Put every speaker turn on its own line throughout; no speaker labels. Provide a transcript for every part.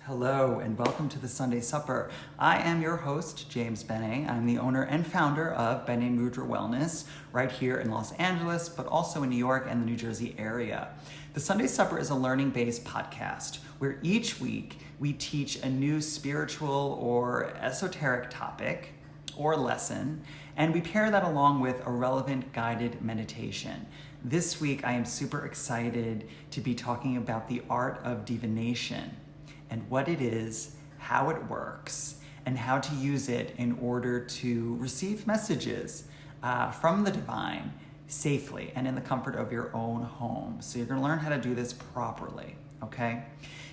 Hello and welcome to the Sunday Supper. I am your host, James Bene. I'm the owner and founder of Bene Mudra Wellness right here in Los Angeles, but also in New York and the New Jersey area. The Sunday Supper is a learning-based podcast where each week we teach a new spiritual or esoteric topic or lesson, and we pair that along with a relevant guided meditation. This week I am super excited to be talking about the art of divination and what it is, how it works, and how to use it in order to receive messages from the divine safely and in the comfort of your own home. So you're gonna learn how to do this properly, okay?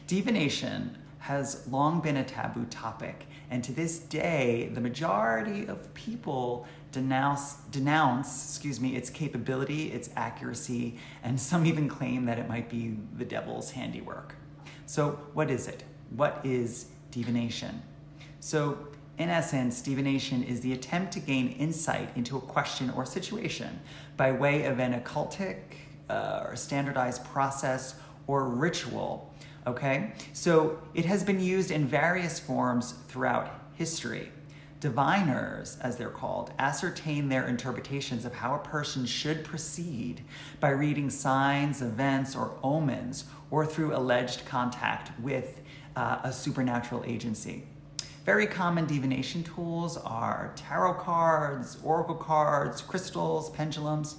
Divination has long been a taboo topic, and to this day, the majority of people denounce its capability, its accuracy, and some even claim that it might be the devil's handiwork. So what is it? What is divination? So in essence, divination is the attempt to gain insight into a question or situation by way of an occultic or standardized process or ritual, okay? So it has been used in various forms throughout history. Diviners, as they're called, ascertain their interpretations of how a person should proceed by reading signs, events, or omens, or through alleged contact with a supernatural agency. Very common divination tools are tarot cards, oracle cards, crystals, pendulums.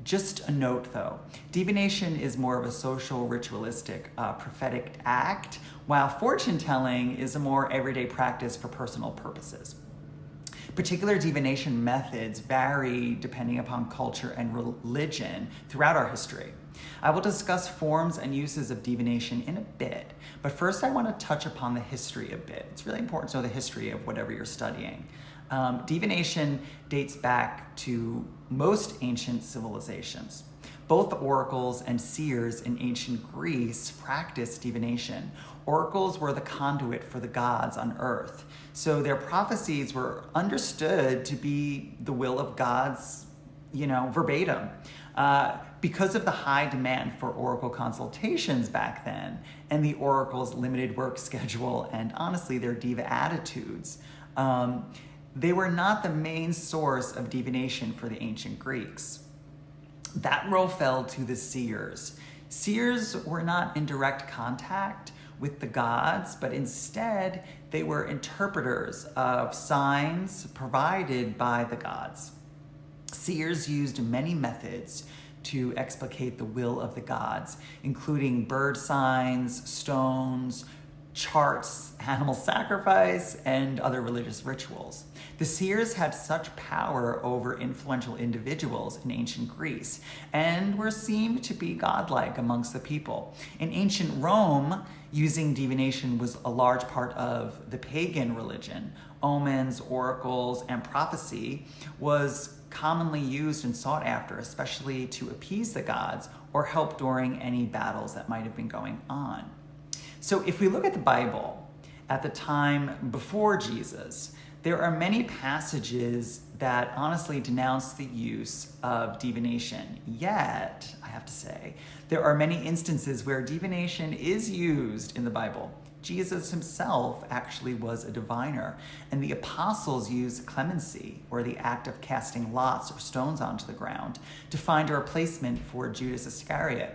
Just a note though, divination is more of a social, ritualistic, prophetic act, while fortune telling is a more everyday practice for personal purposes. Particular divination methods vary depending upon culture and religion throughout our history. I will discuss forms and uses of divination in a bit, but first I want to touch upon the history a bit. It's really important to know the history of whatever you're studying. Divination dates back to most ancient civilizations. Both oracles and seers in ancient Greece practiced divination. Oracles were the conduit for the gods on earth, so their prophecies were understood to be the will of gods, verbatim. Because of the high demand for oracle consultations back then, and the oracle's limited work schedule, and honestly their diva attitudes, they were not the main source of divination for the ancient Greeks. That role fell to the seers. Seers were not in direct contact with the gods, but instead they were interpreters of signs provided by the gods. Seers used many methods to explicate the will of the gods, including bird signs, stones, charts, animal sacrifice, and other religious rituals. The seers had such power over influential individuals in ancient Greece and were seen to be godlike amongst the people. In ancient Rome, using divination was a large part of the pagan religion. Omens, oracles, and prophecy was commonly used and sought after, especially to appease the gods or help during any battles that might have been going on. So if we look at the Bible at the time before Jesus, there are many passages that honestly denounce the use of divination. Yet, I have to say, there are many instances where divination is used in the Bible. Jesus himself actually was a diviner, and the apostles used clemency, or the act of casting lots or stones onto the ground, to find a replacement for Judas Iscariot.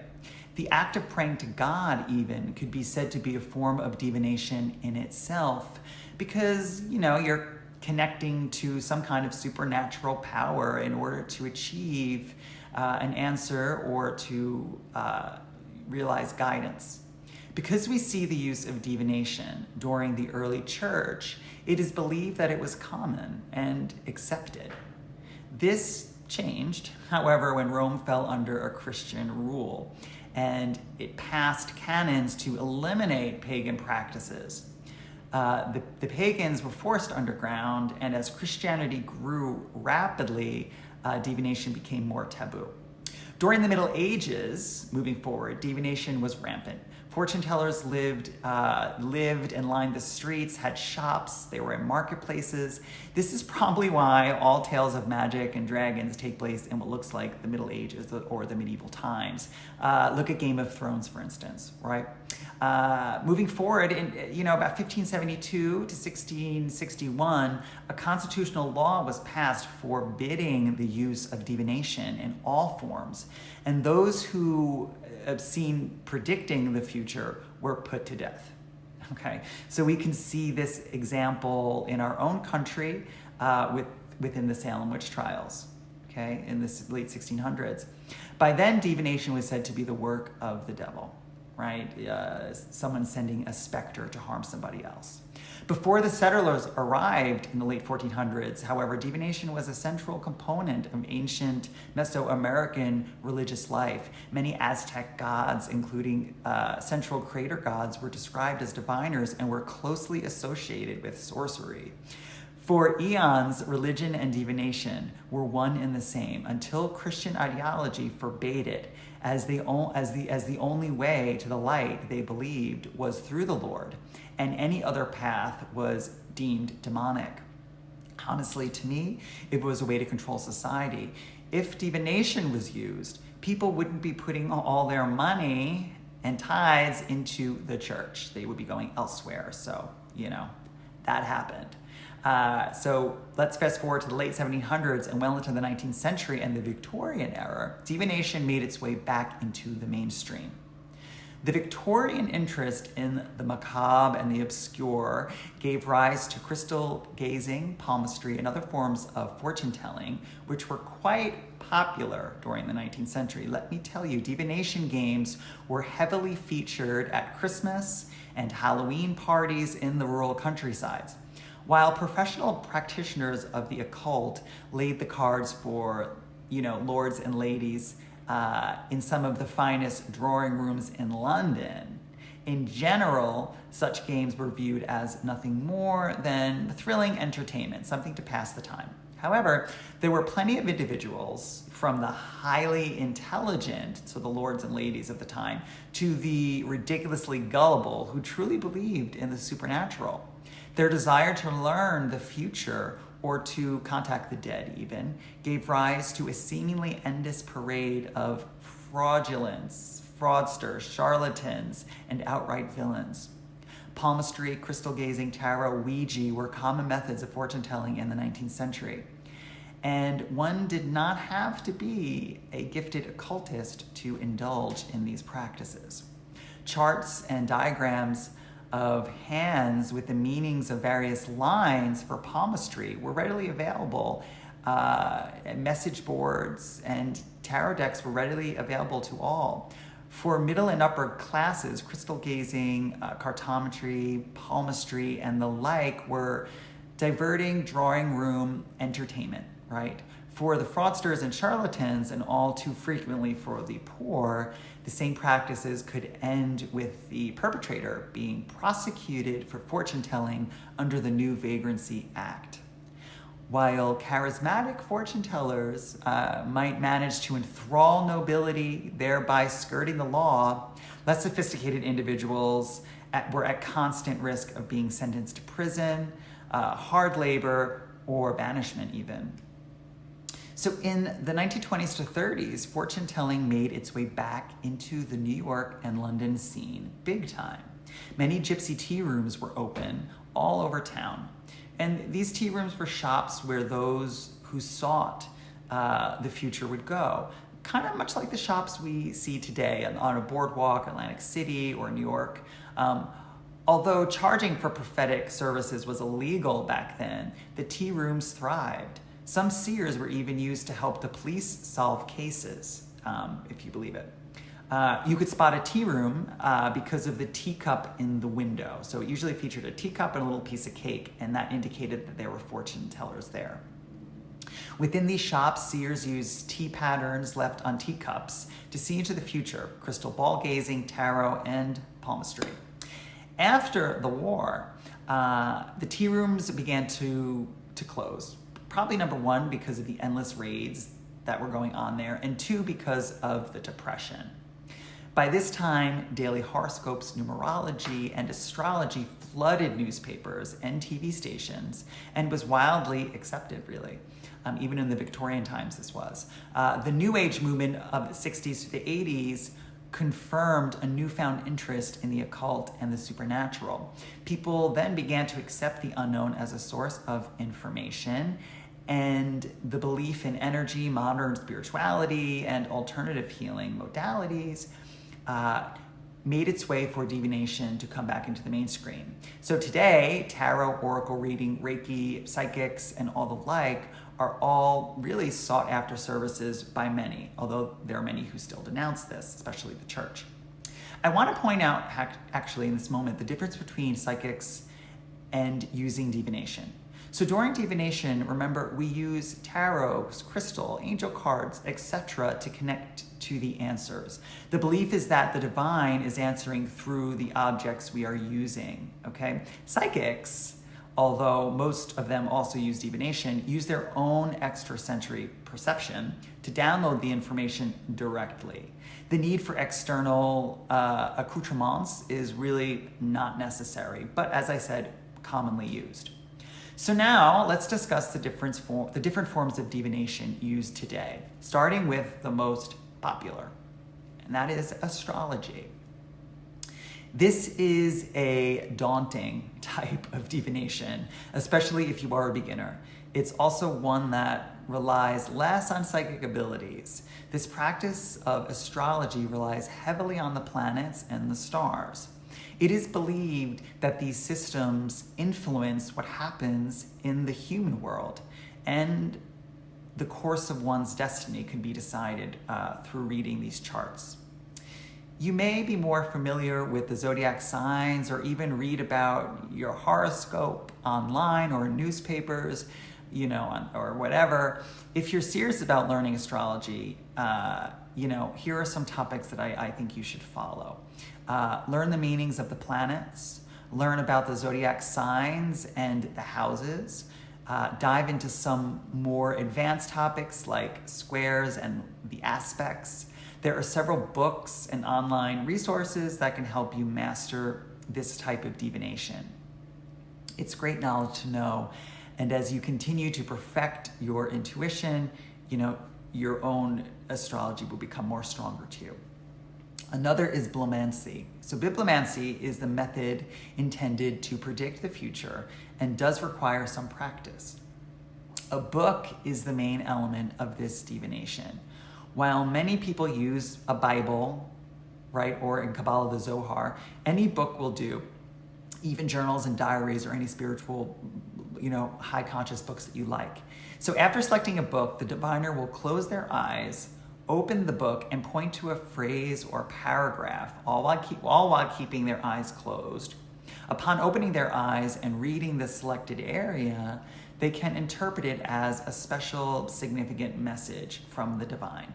The act of praying to God even could be said to be a form of divination in itself because, you're connecting to some kind of supernatural power in order to achieve an answer or to realize guidance. Because we see the use of divination during the early church, it is believed that it was common and accepted. This changed, however, when Rome fell under a Christian rule, and it passed canons to eliminate pagan practices. The pagans were forced underground, and as Christianity grew rapidly, divination became more taboo. During the Middle Ages, moving forward, divination was rampant. Fortune tellers lived and lined the streets, had shops, they were in marketplaces. This is probably why all tales of magic and dragons take place in what looks like the Middle Ages or the medieval times. Look at Game of Thrones, for instance, right? Moving forward, in about 1572 to 1661, a constitutional law was passed forbidding the use of divination in all forms, and those who have seen predicting the future were put to death. Okay, so we can see this example in our own country within the Salem witch trials. Okay, in the late 1600s. By then, divination was said to be the work of the devil, right? Someone sending a specter to harm somebody else. Before the settlers arrived in the late 1400s, however, divination was a central component of ancient Mesoamerican religious life. Many Aztec gods, including central crater gods, were described as diviners and were closely associated with sorcery. For eons, religion and divination were one and the same until Christian ideology forbade it, as the only way to the light they believed was through the Lord, and any other path was deemed demonic. Honestly, to me, it was a way to control society. If divination was used, people wouldn't be putting all their money and tithes into the church. They would be going elsewhere. So, that happened. So let's fast forward to the late 1700s and well into the 19th century and the Victorian era. Divination made its way back into the mainstream. The Victorian interest in the macabre and the obscure gave rise to crystal gazing, palmistry, and other forms of fortune telling, which were quite popular during the 19th century. Let me tell you, divination games were heavily featured at Christmas and Halloween parties in the rural countrysides. While professional practitioners of the occult laid the cards for, lords and ladies in some of the finest drawing rooms in London, in general, such games were viewed as nothing more than thrilling entertainment, something to pass the time. However, there were plenty of individuals, from the highly intelligent, so the lords and ladies of the time, to the ridiculously gullible, who truly believed in the supernatural. Their desire to learn the future, or to contact the dead even, gave rise to a seemingly endless parade of fraudulence, fraudsters, charlatans, and outright villains. Palmistry, crystal gazing, tarot, Ouija were common methods of fortune telling in the 19th century. And one did not have to be a gifted occultist to indulge in these practices. Charts and diagrams of hands with the meanings of various lines for palmistry were readily available. Message boards and tarot decks were readily available to all. For middle and upper classes, crystal gazing, cartometry, palmistry, and the like were diverting drawing room entertainment, right? For the fraudsters and charlatans, and all too frequently for the poor, the same practices could end with the perpetrator being prosecuted for fortune telling under the New Vagrancy Act. While charismatic fortune tellers might manage to enthrall nobility, thereby skirting the law, less sophisticated individuals were at constant risk of being sentenced to prison, hard labor, or banishment even. So in the 1920s to 30s, fortune telling made its way back into the New York and London scene big time. Many gypsy tea rooms were open all over town. And these tea rooms were shops where those who sought the future would go, kind of much like the shops we see today on a boardwalk, Atlantic City, or New York. Although charging for prophetic services was illegal back then, the tea rooms thrived. Some seers were even used to help the police solve cases, if you believe it. You could spot a tea room because of the teacup in the window. So it usually featured a teacup and a little piece of cake, and that indicated that there were fortune tellers there. Within these shops, seers used tea patterns left on teacups to see into the future: crystal ball gazing, tarot, and palmistry. After the war, the tea rooms began to close. Probably number one, because of the endless raids that were going on there, and two, because of the Depression. By this time, daily horoscopes, numerology, and astrology flooded newspapers and TV stations and was wildly accepted, really. Even in the Victorian times, this was. The New Age movement of the 60s to the 80s confirmed a newfound interest in the occult and the supernatural. People then began to accept the unknown as a source of information, and the belief in energy, modern spirituality, and alternative healing modalities made its way for divination to come back into the mainstream. So today, tarot, oracle reading, Reiki, psychics, and all the like are all really sought after services by many, although there are many who still denounce this, especially the church. I want to point out, actually in this moment, the difference between psychics and using divination. So during divination, remember, we use tarot, crystal, angel cards, etc. to connect to the answers. The belief is that the divine is answering through the objects we are using, okay? Psychics, although most of them also use divination, use their own extrasensory perception to download the information directly. The need for external accoutrements is really not necessary, but as I said, commonly used. So now let's discuss the different forms of divination used today, starting with the most popular, and that is astrology. This is a daunting type of divination, especially if you are a beginner. It's also one that relies less on psychic abilities. This practice of astrology relies heavily on the planets and the stars. It is believed that these systems influence what happens in the human world, and the course of one's destiny can be decided through reading these charts. You may be more familiar with the zodiac signs or even read about your horoscope online or in newspapers, or whatever. If you're serious about learning astrology, here are some topics that I think you should follow. Learn the meanings of the planets, learn about the zodiac signs and the houses, dive into some more advanced topics like squares and the aspects. There are several books and online resources that can help you master this type of divination. It's great knowledge to know, and as you continue to perfect your intuition, your own astrology will become more stronger to you. Another is bibliomancy. So bibliomancy is the method intended to predict the future and does require some practice. A book is the main element of this divination. While many people use a Bible, right, or in Kabbalah the Zohar, any book will do, even journals and diaries or any spiritual, high conscious books that you like. So after selecting a book, the diviner will close their eyes, open the book, and point to a phrase or paragraph, all while keeping their eyes closed. Upon opening their eyes and reading the selected area, they can interpret it as a special, significant message from the divine.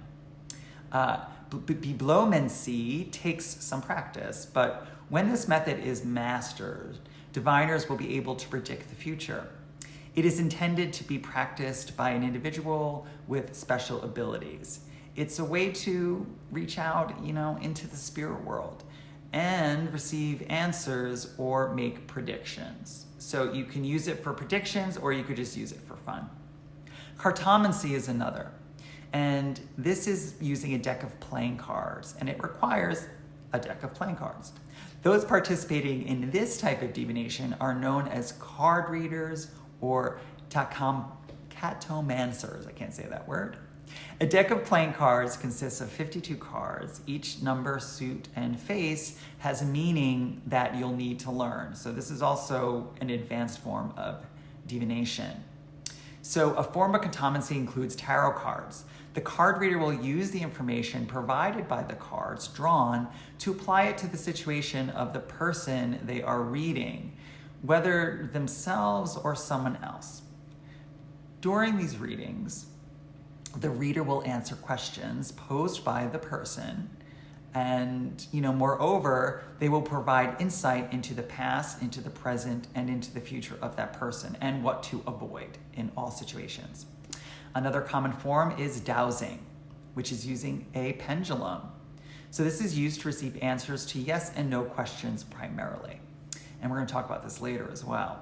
Bibliomancy takes some practice, but when this method is mastered, diviners will be able to predict the future. It is intended to be practiced by an individual with special abilities. It's a way to reach out, into the spirit world and receive answers or make predictions. So you can use it for predictions, or you could just use it for fun. Cartomancy is another, and this is using a deck of playing cards, and it requires a deck of playing cards. Those participating in this type of divination are known as card readers or catomancers. I can't say that word. A deck of playing cards consists of 52 cards. Each number, suit, and face has a meaning that you'll need to learn. So this is also an advanced form of divination. So a form of cartomancy includes tarot cards. The card reader will use the information provided by the cards drawn to apply it to the situation of the person they are reading, whether themselves or someone else. During these readings, the reader will answer questions posed by the person, and moreover, they will provide insight into the past, into the present, and into the future of that person, and what to avoid in all situations. Another common form is dowsing, which is using a pendulum. So this is used to receive answers to yes and no questions primarily, and we're going to talk about this later as well.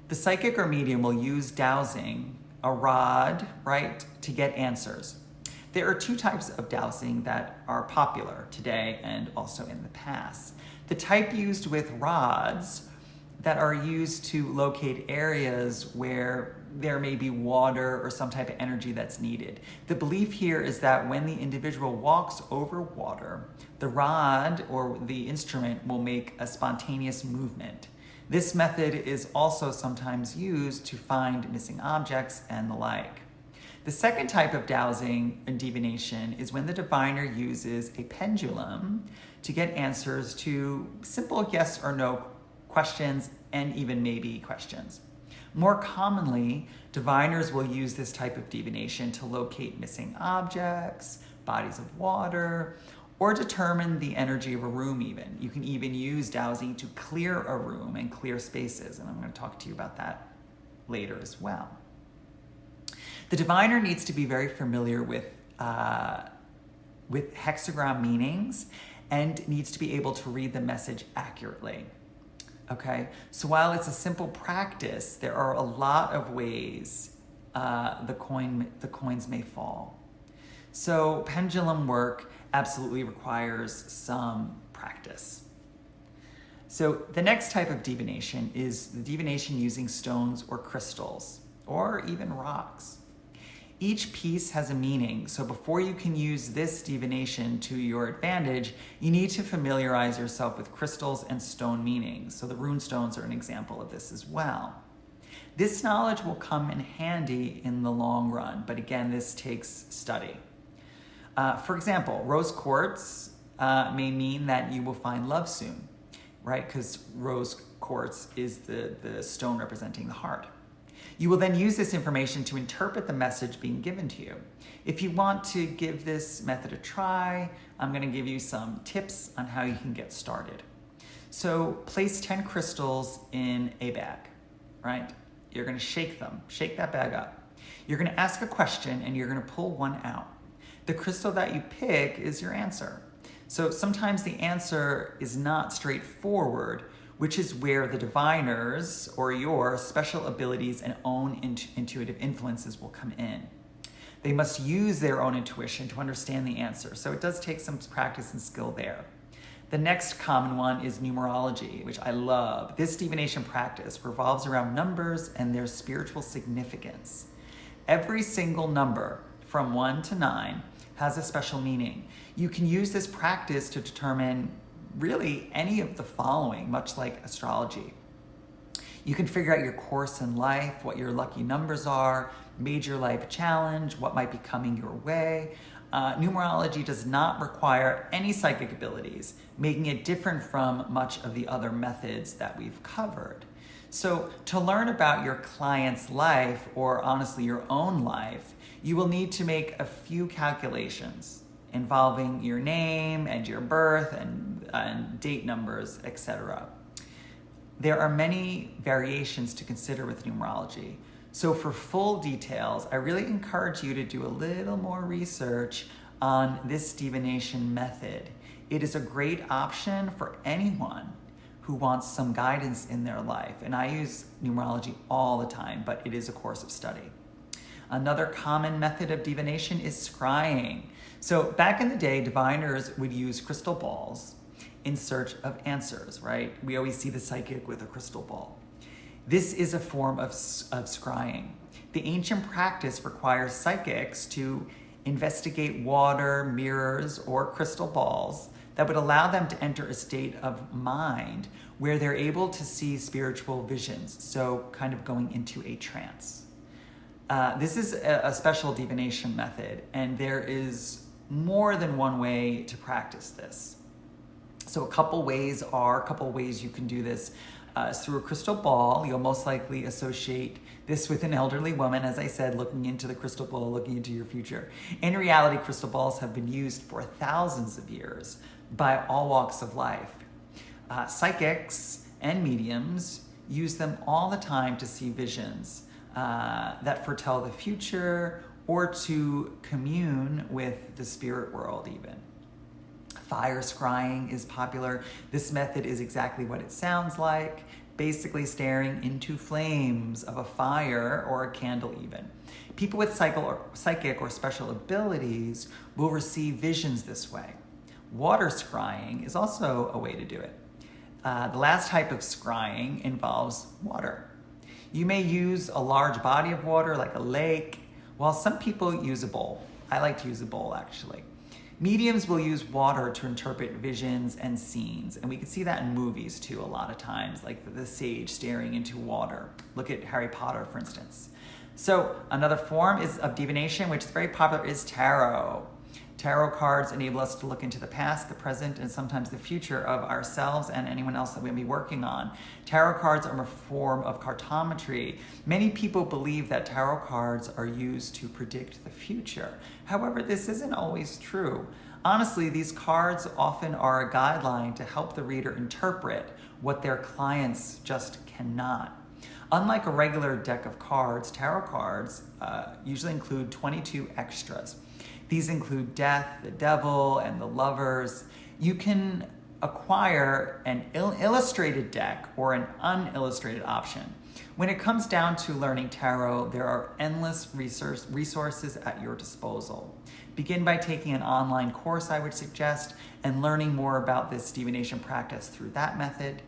The psychic or medium will use dowsing, a rod, right, to get answers. There are two types of dowsing that are popular today and also in the past. The type used with rods that are used to locate areas where there may be water or some type of energy that's needed. The belief here is that when the individual walks over water, the rod or the instrument will make a spontaneous movement. This method is also sometimes used to find missing objects and the like. The second type of dowsing and divination is when the diviner uses a pendulum to get answers to simple yes or no questions and even maybe questions. More commonly, diviners will use this type of divination to locate missing objects, bodies of water, or determine the energy of a room even. You can even use dowsing to clear a room and clear spaces, and I'm going to talk to you about that later as well. The diviner needs to be very familiar with hexagram meanings and needs to be able to read the message accurately. Okay, so while it's a simple practice, there are a lot of ways the coins may fall. So pendulum work absolutely requires some practice. So the next type of divination is the divination using stones or crystals, or even rocks. Each piece has a meaning, so before you can use this divination to your advantage, you need to familiarize yourself with crystals and stone meanings. So the rune stones are an example of this as well. This knowledge will come in handy in the long run, but again, this takes study. For example, rose quartz may mean that you will find love soon, right? Because rose quartz is the stone representing the heart. You will then use this information to interpret the message being given to you. If you want to give this method a try, I'm going to give you some tips on how you can get started. So place 10 crystals in a bag, right? You're going to shake them, shake that bag up. You're going to ask a question and you're going to pull one out. The crystal that you pick is your answer. So sometimes the answer is not straightforward, which is where the diviners or your special abilities and own intuitive influences will come in. They must use their own intuition to understand the answer, so it does take some practice and skill there. The next common one is numerology, which I love. This divination practice revolves around numbers and their spiritual significance. Every single number from 1 to 9 has a special meaning. You can use this practice to determine really any of the following, much like astrology. You can figure out your course in life, what your lucky numbers are, major life challenge, what might be coming your way. Numerology does not require any psychic abilities, making it different from much of the other methods that we've covered. So to learn about your client's life, or honestly your own life, you will need to make a few calculations involving your name and your birth and date numbers, etc. There are many variations to consider with numerology. So for full details, I really encourage you to do a little more research on this divination method. It is a great option for anyone who wants some guidance in their life. And I use numerology all the time, but it is a course of study. Another common method of divination is scrying. So back in the day, diviners would use crystal balls in search of answers, right? We always see the psychic with a crystal ball. This is a form of scrying. The ancient practice requires psychics to investigate water, mirrors, or crystal balls that would allow them to enter a state of mind where they're able to see spiritual visions, so kind of going into a trance. This is a special divination method, and there is more than one way to practice this. So a couple ways you can do this. Through a crystal ball, you'll most likely associate this with an elderly woman, as I said, looking into the crystal ball, looking into your future. In reality, crystal balls have been used for thousands of years by all walks of life. Psychics and mediums use them all the time to see visions that foretell the future or to commune with the spirit world even. Fire scrying is popular. This method is exactly what it sounds like. basically staring into flames of a fire or a candle even. People with psychic or special abilities will receive visions this way. Water scrying is also a way to do it. The last type of scrying involves water. You may use a large body of water like a lake, while some people use a bowl. I like to use a bowl actually. Mediums will use water to interpret visions and scenes, and we can see that in movies too a lot of times, like the sage staring into water. Look at Harry Potter, for instance. So another form of divination, which is very popular, is tarot. Tarot cards enable us to look into the past, the present, and sometimes the future of ourselves and anyone else that we'll be working on. Tarot cards are a form of cartometry. Many people believe that tarot cards are used to predict the future. However, this isn't always true. Honestly, these cards often are a guideline to help the reader interpret what their clients just cannot. Unlike a regular deck of cards, tarot cards usually include 22 extras. These include death, the devil, and the lovers. You can acquire an illustrated deck or an unillustrated option. When it comes down to learning tarot, there are endless resources at your disposal. Begin by taking an online course, I would suggest, and learning more about this divination practice through that method.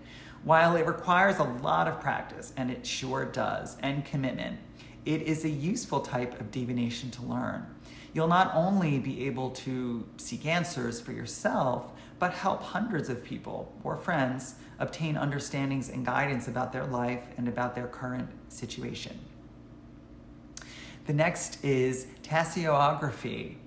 While it requires a lot of practice, and it sure does, and commitment, it is a useful type of divination to learn. You'll not only be able to seek answers for yourself, but help hundreds of people or friends obtain understandings and guidance about their life and about their current situation. The next is tasseography.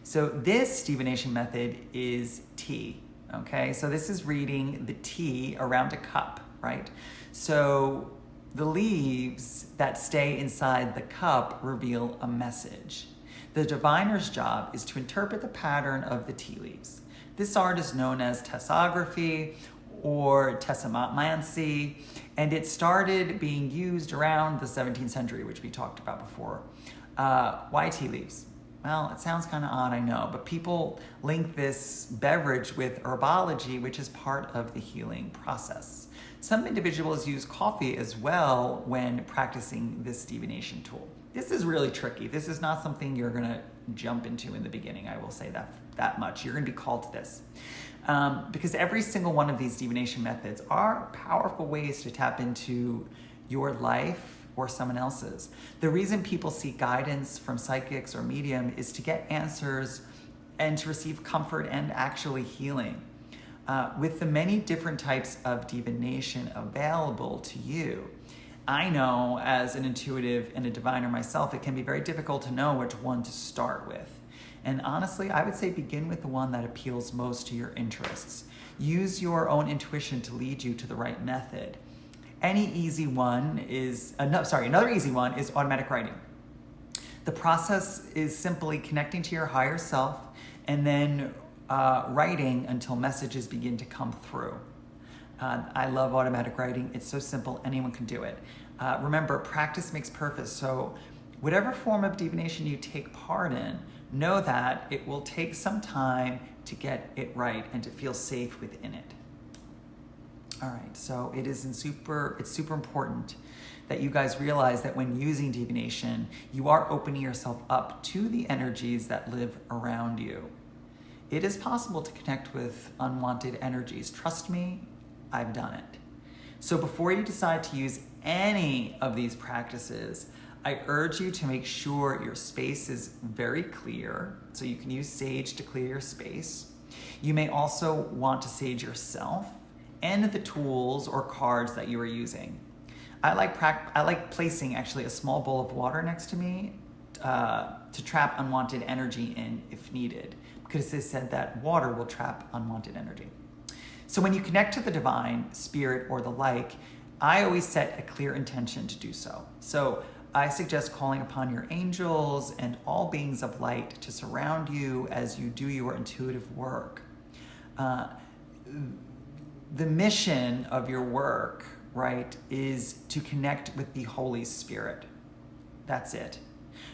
So this divination method is tea, okay? So this is reading the tea around a cup, right? So the leaves that stay inside the cup reveal a message. The diviner's job is to interpret the pattern of the tea leaves. This art is known as tasseography or tessemancy, and it started being used around the 17th century, which we talked about before. Why tea leaves? Well, it sounds kind of odd, I know, but people link this beverage with herbology, which is part of the healing process. Some individuals use coffee as well when practicing this divination tool. This is really tricky. This is not something you're gonna jump into in the beginning, I will say that much. You're gonna be called to this. Because every single one of these divination methods are powerful ways to tap into your life or someone else's. The reason people seek guidance from psychics or medium is to get answers and to receive comfort and actually healing. With the many different types of divination available to you, I know as an intuitive and a diviner myself, it can be very difficult to know which one to start with. And honestly, I would say begin with the one that appeals most to your interests. Use your own intuition to lead you to the right method. Another easy one is automatic writing. The process is simply connecting to your higher self and then writing until messages begin to come through. I love automatic writing. It's so simple, anyone can do it. Remember, practice makes perfect, so whatever form of divination you take part in, know that it will take some time to get it right and to feel safe within it. All right, so it's super important that you guys realize that when using divination, you are opening yourself up to the energies that live around you. It is possible to connect with unwanted energies. Trust me, I've done it. So before you decide to use any of these practices, I urge you to make sure your space is very clear. So you can use sage to clear your space. You may also want to sage yourself and the tools or cards that you are using. I like placing actually a small bowl of water next to me to trap unwanted energy in if needed, because it said that water will trap unwanted energy. So when you connect to the divine, spirit, or the like, I always set a clear intention to do so. So I suggest calling upon your angels and all beings of light to surround you as you do your intuitive work. The mission of your work, right, is to connect with the Holy Spirit. That's it.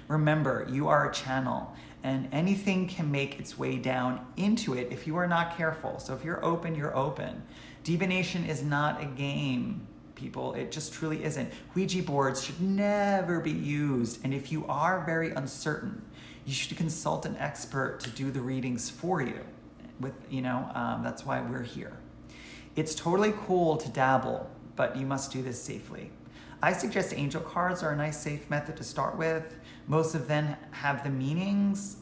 Remember, you are a channel, and anything can make its way down into it if you are not careful. So if you're open, you're open. Divination is not a game, people. It just truly isn't. Ouija boards should never be used. And if you are very uncertain, you should consult an expert to do the readings for you. That's why we're here. It's totally cool to dabble, but you must do this safely. I suggest angel cards are a nice, safe method to start with. Most of them have the meanings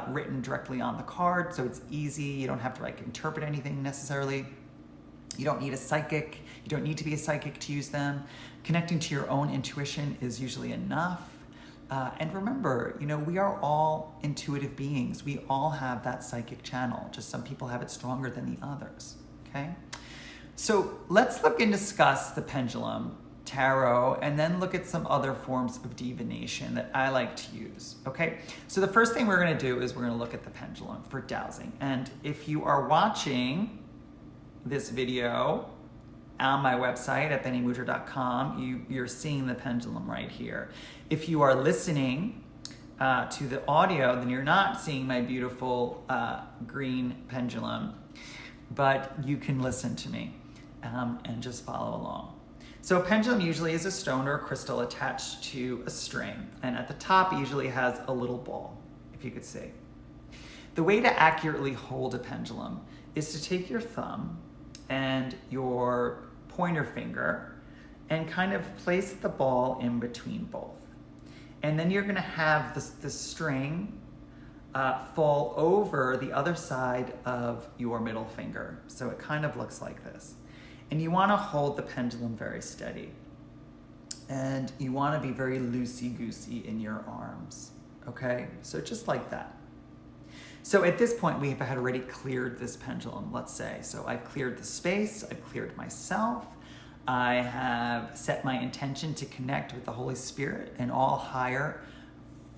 written directly on the card, so it's easy. You don't have to interpret anything necessarily. You don't need a psychic. You don't need to be a psychic to use them. Connecting to your own intuition is usually enough. And remember, we are all intuitive beings. We all have that psychic channel. Just some people have it stronger than the others, okay? So let's look and discuss the pendulum, tarot, and then look at some other forms of divination that I like to use, okay? So the first thing we're gonna do is we're gonna look at the pendulum for dowsing. And if you are watching this video on my website at benemudra.com, you're seeing the pendulum right here. If you are listening to the audio, then you're not seeing my beautiful green pendulum, but you can listen to me and just follow along. So a pendulum usually is a stone or a crystal attached to a string, and at the top it usually has a little ball, if you could see. The way to accurately hold a pendulum is to take your thumb and your pointer finger and kind of place the ball in between both. And then you're gonna have the string fall over the other side of your middle finger. So it kind of looks like this. And you wanna hold the pendulum very steady. And you wanna be very loosey-goosey in your arms, okay? So just like that. So at this point, we have had already cleared this pendulum, let's say. So I've cleared the space, I've cleared myself, I have set my intention to connect with the Holy Spirit and all higher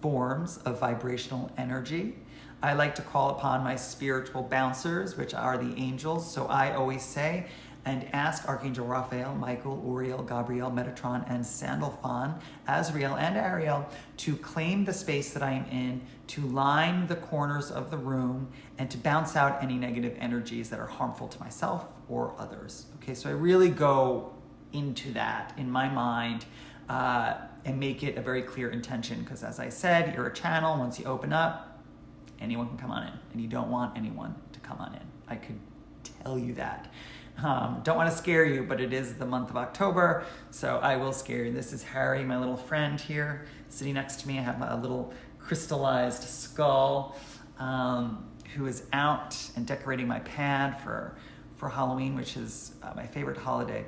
forms of vibrational energy. I like to call upon my spiritual bouncers, which are the angels. So I always say, and ask Archangel Raphael, Michael, Uriel, Gabriel, Metatron, and Sandalphon, Azrael, and Ariel to claim the space that I am in, to line the corners of the room, and to bounce out any negative energies that are harmful to myself or others. Okay, so I really go into that in my mind and make it a very clear intention, because as I said, you're a channel. Once you open up, anyone can come on in, and you don't want anyone to come on in. I could tell you that. Don't want to scare you, but it is the month of October, so I will scare you. This is Harry, my little friend here, sitting next to me. I have a little crystallized skull who is out and decorating my pad for Halloween, which is my favorite holiday.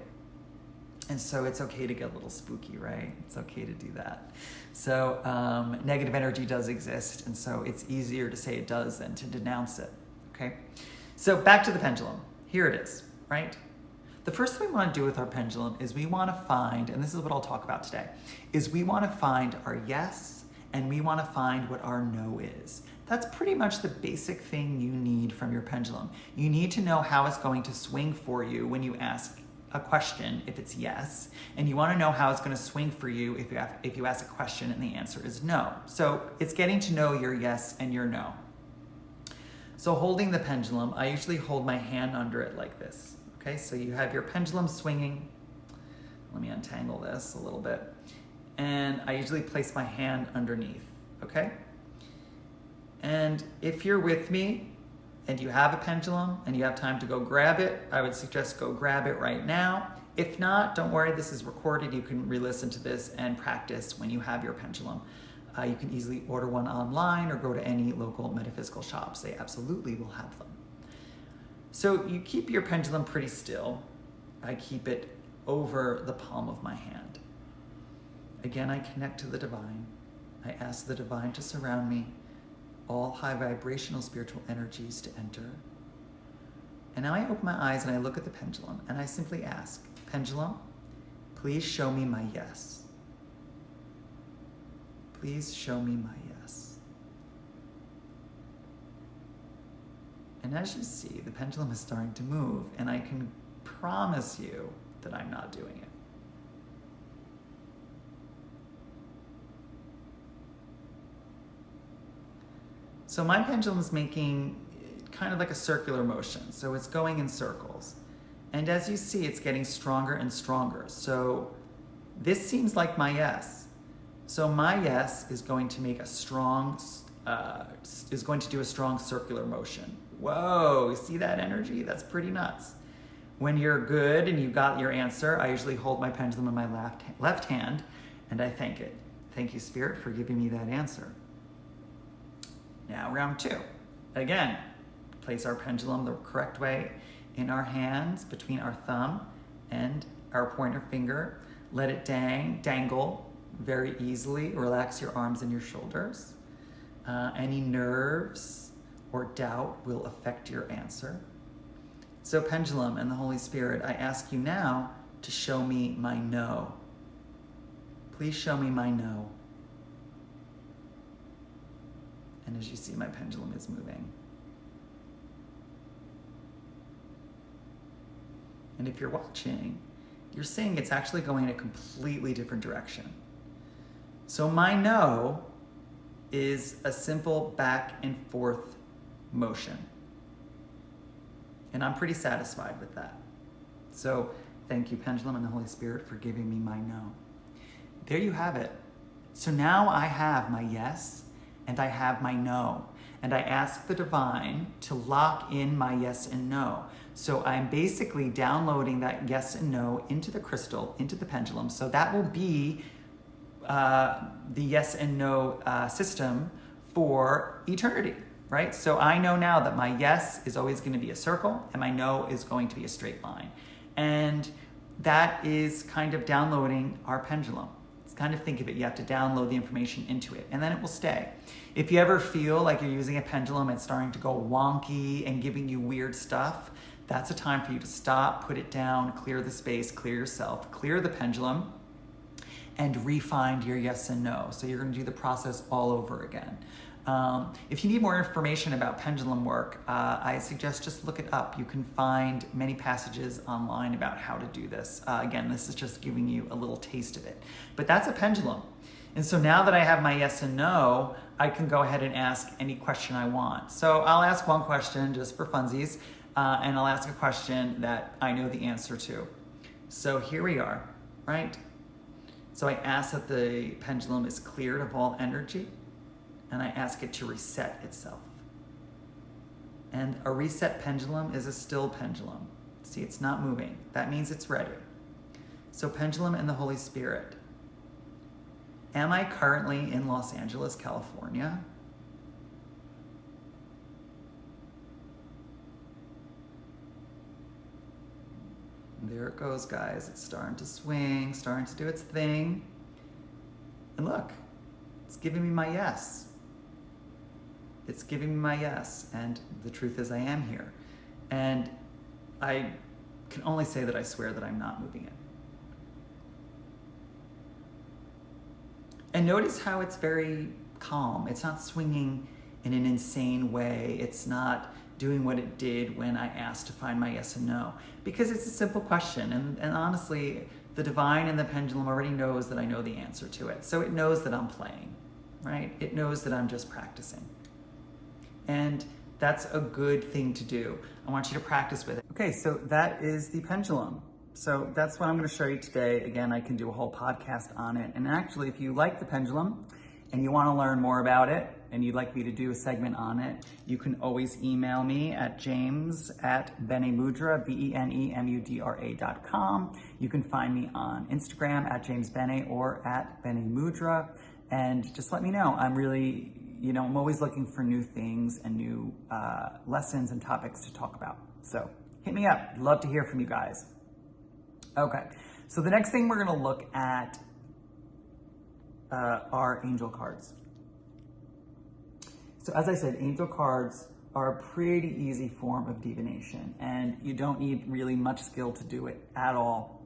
And so it's okay to get a little spooky, right? It's okay to do that. So negative energy does exist, and so it's easier to say it does than to denounce it, okay? So back to the pendulum. Here it is. Right? The first thing we want to do with our pendulum is we want to find, and this is what I'll talk about today, is we want to find our yes and we want to find what our no is. That's pretty much the basic thing you need from your pendulum. You need to know how it's going to swing for you when you ask a question, if it's yes, and you want to know how it's going to swing for you if you ask a question and the answer is no. So it's getting to know your yes and your no. So holding the pendulum, I usually hold my hand under it like this. Okay, so you have your pendulum swinging. Let me untangle this a little bit. And I usually place my hand underneath, okay? And if you're with me and you have a pendulum and you have time to go grab it, I would suggest go grab it right now. If not, don't worry, this is recorded. You can re-listen to this and practice when you have your pendulum. You can easily order one online or go to any local metaphysical shops. They absolutely will have them. So you keep your pendulum pretty still. I keep it over the palm of my hand. Again, I connect to the divine. I ask the divine to surround me, all high vibrational spiritual energies to enter. And now I open my eyes and I look at the pendulum and I simply ask, pendulum, please show me my yes. Please show me my yes. And as you see, the pendulum is starting to move, and I can promise you that I'm not doing it. So my pendulum is making kind of like a circular motion, so it's going in circles. And as you see, it's getting stronger and stronger. So this seems like my yes. So my yes is going to make a strong, is going to do a strong circular motion. Whoa, see that energy? That's pretty nuts. When you're good and you got your answer, I usually hold my pendulum in my left hand and I thank it. Thank you, Spirit, for giving me that answer. Now, round 2. Again, place our pendulum the correct way in our hands between our thumb and our pointer finger. Let it dangle very easily. Relax your arms and your shoulders. Any nerves or doubt will affect your answer. So pendulum and the Holy Spirit, I ask you now to show me my no. Please show me my no. And as you see, my pendulum is moving. And if you're watching, you're seeing it's actually going in a completely different direction. So my no is a simple back and forth motion. And I'm pretty satisfied with that. So thank you, pendulum and the Holy Spirit, for giving me my no. There you have it. So now I have my yes and I have my no. And I ask the divine to lock in my yes and no. So I'm basically downloading that yes and no into the crystal, into the pendulum. So that will be the yes and no system for eternity, right? So I know now that my yes is always going to be a circle and my no is going to be a straight line. And that is kind of downloading our pendulum. It's kind of, think of it, you have to download the information into it and then it will stay. If you ever feel like you're using a pendulum and starting to go wonky and giving you weird stuff, that's a time for you to stop, put it down, clear the space, clear yourself, clear the pendulum, and re-find your yes and no. So you're going to do the process all over again. If you need more information about pendulum work, I suggest just look it up. You can find many passages online about how to do this. Again, this is just giving you a little taste of it. But that's a pendulum. And so now that I have my yes and no, I can go ahead and ask any question I want. So I'll ask one question just for funsies, and I'll ask a question that I know the answer to. So here we are, right? So I ask that the pendulum is cleared of all energy, and I ask it to reset itself. And a reset pendulum is a still pendulum. See, it's not moving. That means it's ready. So pendulum and the Holy Spirit. Am I currently in Los Angeles, California? There it goes, guys. It's starting to swing, starting to do its thing. And look, it's giving me my yes. It's giving me my yes. And the truth is I am here. And I can only say that I swear that I'm not moving it. And notice how it's very calm. It's not swinging in an insane way. It's not doing what it did when I asked to find my yes and no. Because it's a simple question. And honestly, the divine and the pendulum already knows that I know the answer to it. So it knows that I'm playing, right? It knows that I'm just practicing. And that's a good thing to do. I want you to practice with it. Okay, so that is the pendulum. So that's what I'm going to show you today. Again, I can do a whole podcast on it. And actually, if you like the pendulum and you want to learn more about it and you'd like me to do a segment on it, you can always email me at james@benemudra, BENEMUDRA.com. You can find me on Instagram at James Bene or at Bene Mudra. And just let me know. I'm really, I'm always looking for new things and new lessons and topics to talk about. So hit me up. Love to hear from you guys. Okay, so the next thing we're going to look at are angel cards. So as I said, angel cards are a pretty easy form of divination, and you don't need really much skill to do it at all.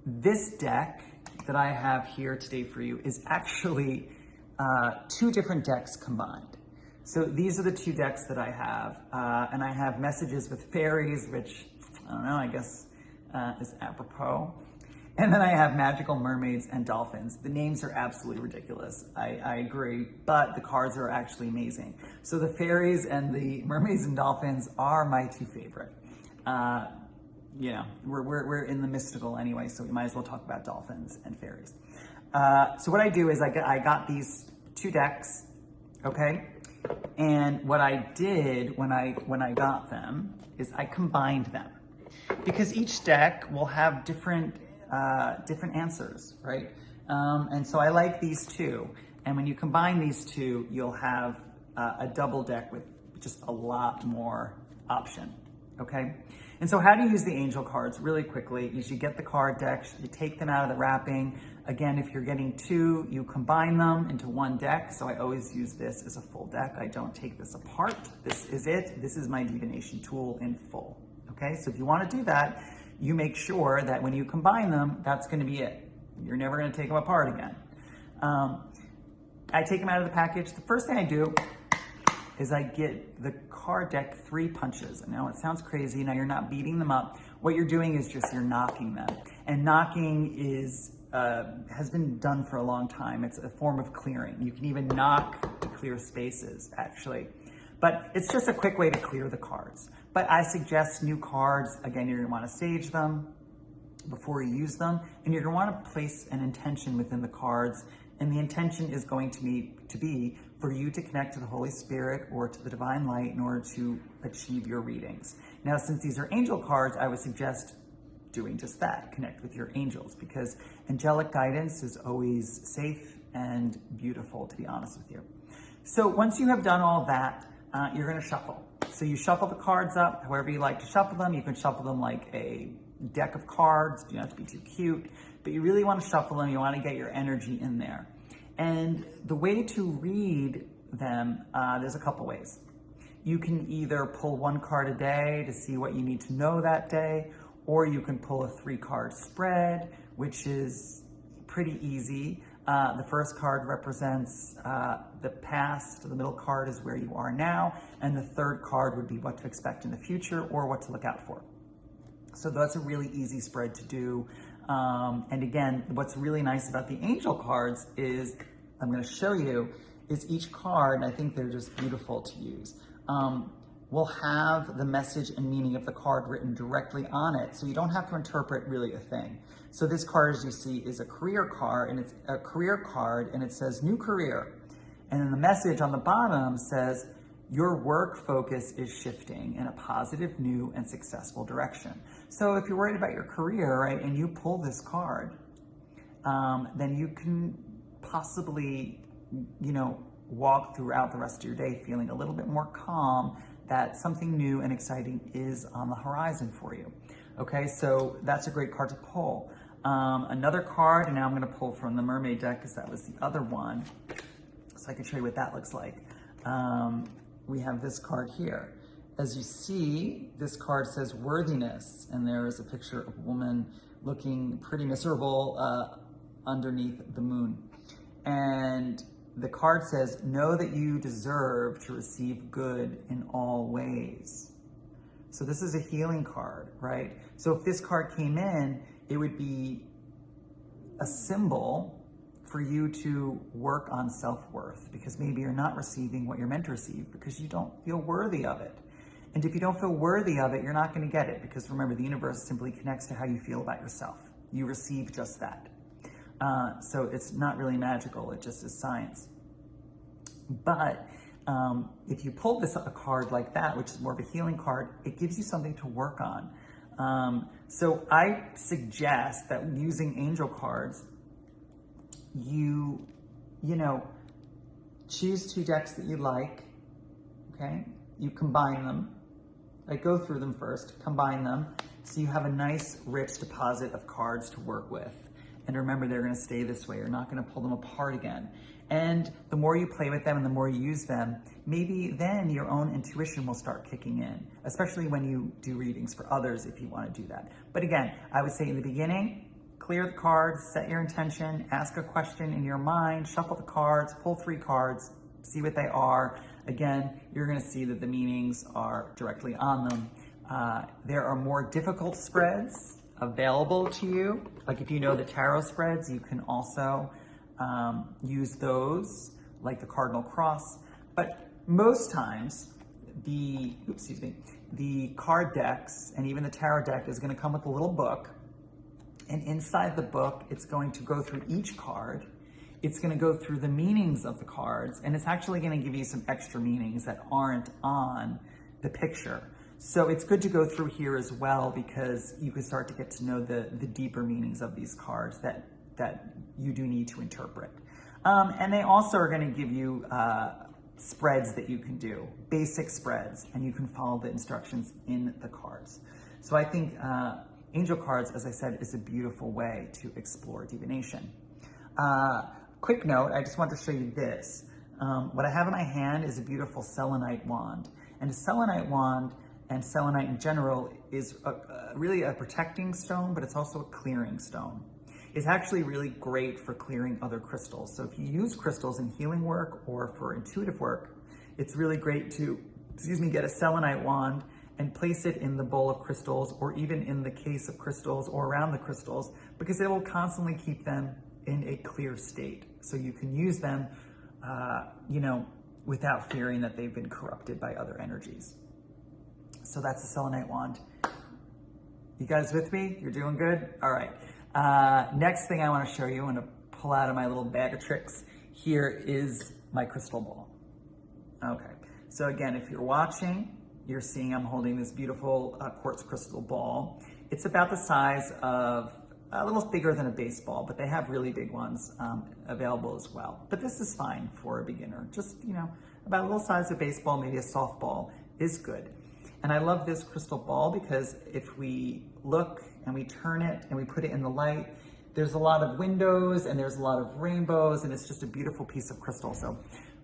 This deck that I have here today for you is actually two different decks combined. So these are the two decks that I have, and I have messages with fairies, which, I don't know, I guess is apropos. And then I have magical mermaids and dolphins. The names are absolutely ridiculous. I agree, but the cards are actually amazing. So the fairies and the mermaids and dolphins are my two favorite. you know, we're in the mystical anyway, so we might as well talk about dolphins and fairies. So what I do is I got these 2 decks, okay? And what I did when I got them is I combined them, because each deck will have different answers, right? And so I like these 2. And when you combine these 2, you'll have a double deck with just a lot more option, okay? And so how do you use the angel cards? Really quickly is you get the card decks, you take them out of the wrapping. Again, if you're getting 2, you combine them into 1 deck. So I always use this as a full deck. I don't take this apart. This is it. This is my divination tool in full, okay? So if you want to do that, you make sure that when you combine them, that's going to be it. You're never going to take them apart again. I take them out of the package. The first thing I do is I get the card deck 3 punches. I know it sounds crazy. Now you're not beating them up. What you're doing is just you're knocking them. And knocking is has been done for a long time. It's a form of clearing. You can even knock to clear spaces, actually. But it's just a quick way to clear the cards. But I suggest new cards. Again, you're gonna wanna sage them before you use them. And you're gonna wanna place an intention within the cards. And the intention is going to be for you to connect to the Holy Spirit or to the divine light in order to achieve your readings. Now, since these are angel cards, I would suggest doing just that, connect with your angels, because angelic guidance is always safe and beautiful, to be honest with you. So once you have done all that, you're gonna shuffle. So you shuffle the cards up, however you like to shuffle them. You can shuffle them like a deck of cards. You don't have to be too cute, but you really want to shuffle them. You want to get your energy in there. And the way to read them, there's a couple ways. You can either pull 1 card a day to see what you need to know that day, or you can pull a 3-card spread, which is pretty easy. The first card represents the past, the middle card is where you are now, and the 3rd card would be what to expect in the future or what to look out for. So that's a really easy spread to do. And again, what's really nice about the angel cards is, I'm gonna show you, is each card, and I think they're just beautiful to use, will have the message and meaning of the card written directly on it. So you don't have to interpret really a thing. So this card, as you see, is a career card, and it's a career card, and it says new career. And then the message on the bottom says, your work focus is shifting in a positive, new, and successful direction. So if you're worried about your career, right, and you pull this card, then you can possibly, you know, walk throughout the rest of your day feeling a little bit more calm that something new and exciting is on the horizon for you. Okay, so that's a great card to pull. Another card, and now I'm gonna pull from the mermaid deck because that was the other one, so I can show you what that looks like. We have this card here. As you see, this card says worthiness, and there is a picture of a woman looking pretty miserable underneath the moon. And the card says, know that you deserve to receive good in all ways. So this is a healing card, right? So if this card came in, it would be a symbol for you to work on self-worth, because maybe you're not receiving what you're meant to receive because you don't feel worthy of it. And if you don't feel worthy of it, you're not going to get it, because remember, the universe simply connects to how you feel about yourself. You receive just that. So it's not really magical, it just is science. But if you pull a card like that, which is more of a healing card, it gives you something to work on. So I suggest that using angel cards, you know, choose 2 decks that you like, okay? You combine them. I go through them first, combine them, so you have a nice, rich deposit of cards to work with. And remember, they're gonna stay this way. You're not gonna pull them apart again. And the more you play with them and the more you use them, maybe then your own intuition will start kicking in, especially when you do readings for others if you wanna do that. But again, I would say in the beginning, clear the cards, set your intention, ask a question in your mind, shuffle the cards, pull 3 cards, see what they are. Again, you're gonna see that the meanings are directly on them. There are more difficult spreads available to you. Like if you know the tarot spreads, you can also use those, like the cardinal cross. But most times, the the card decks and even the tarot deck is going to come with a little book. And inside the book, it's going to go through each card. It's going to go through the meanings of the cards, and it's actually going to give you some extra meanings that aren't on the picture. So it's good to go through here as well, because you can start to get to know the deeper meanings of these cards that you do need to interpret. And they also are going to give you spreads that you can do, basic spreads, and you can follow the instructions in the cards. So I think angel cards, as I said, is a beautiful way to explore divination. Quick note, I just want to show you this. What I have in my hand is a beautiful selenite wand. And a selenite wand and selenite in general is really a protecting stone, but it's also a clearing stone. It's actually really great for clearing other crystals. So if you use crystals in healing work or for intuitive work, it's really great to, get a selenite wand and place it in the bowl of crystals, or even in the case of crystals or around the crystals, because it will constantly keep them in a clear state. So you can use them, without fearing that they've been corrupted by other energies. So that's the selenite wand. You guys with me? You're doing good? All right. Next thing I want to show you, I'm going to pull out of my little bag of tricks. Here is my crystal ball. Okay. So again, if you're watching, you're seeing I'm holding this beautiful quartz crystal ball. It's about the size of, a little bigger than a baseball, but they have really big ones available as well. But this is fine for a beginner. Just, about a little size of baseball, maybe a softball is good. And I love this crystal ball because if we look and we turn it and we put it in the light, there's a lot of windows and there's a lot of rainbows, and it's just a beautiful piece of crystal. So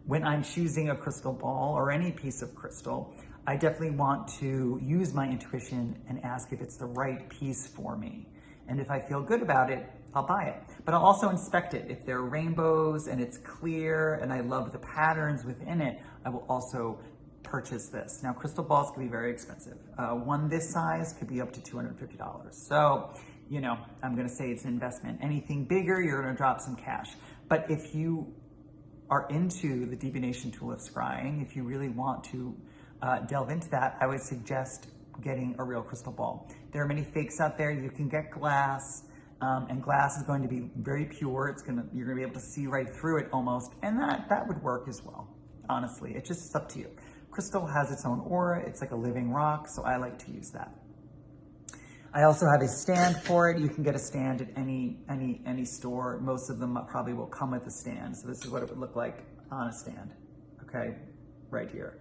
when I'm choosing a crystal ball or any piece of crystal, I definitely want to use my intuition and ask if it's the right piece for me. And if I feel good about it, I'll buy it. But I'll also inspect it. If there are rainbows and it's clear and I love the patterns within it, I will also purchase this. Now, crystal balls can be very expensive. One this size could be up to $250. So, I'm gonna say it's an investment. Anything bigger, you're gonna drop some cash. But if you are into the divination tool of scrying, if you really want to delve into that, I would suggest getting a real crystal ball. There are many fakes out there. You can get glass, and glass is going to be very pure. You're gonna be able to see right through it almost, and that would work as well. Honestly, it's just up to you. Crystal has its own aura. It's like a living rock, so I like to use that. I also have a stand for it. You can get a stand at any store. Most of them probably will come with a stand. So this is what it would look like on a stand, okay, right here.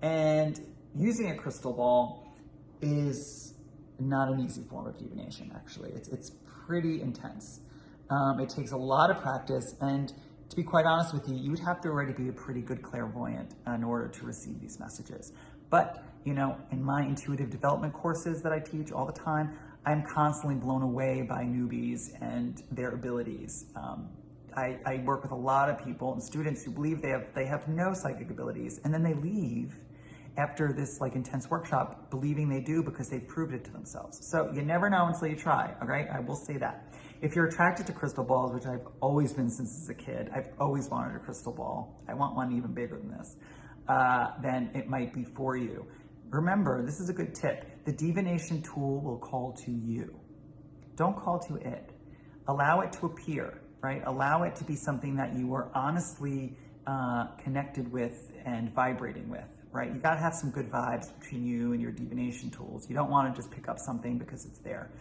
And using a crystal ball is not an easy form of divination, actually. It's pretty intense. It takes a lot of practice, and to be quite honest with you, you would have to already be a pretty good clairvoyant in order to receive these messages. But, in my intuitive development courses that I teach all the time, I'm constantly blown away by newbies and their abilities. I work with a lot of people and students who believe they have no psychic abilities, and then they leave after this intense workshop believing they do because they've proved it to themselves. So you never know until you try, all right? I will say that. If you're attracted to crystal balls, which I've always been since as a kid, I've always wanted a crystal ball. I want one even bigger than this. Then it might be for you. Remember, this is a good tip. The divination tool will call to you. Don't call to it. Allow it to appear, right? Allow it to be something that you are honestly connected with and vibrating with, right? You gotta have some good vibes between you and your divination tools. You don't wanna just pick up something because it's there.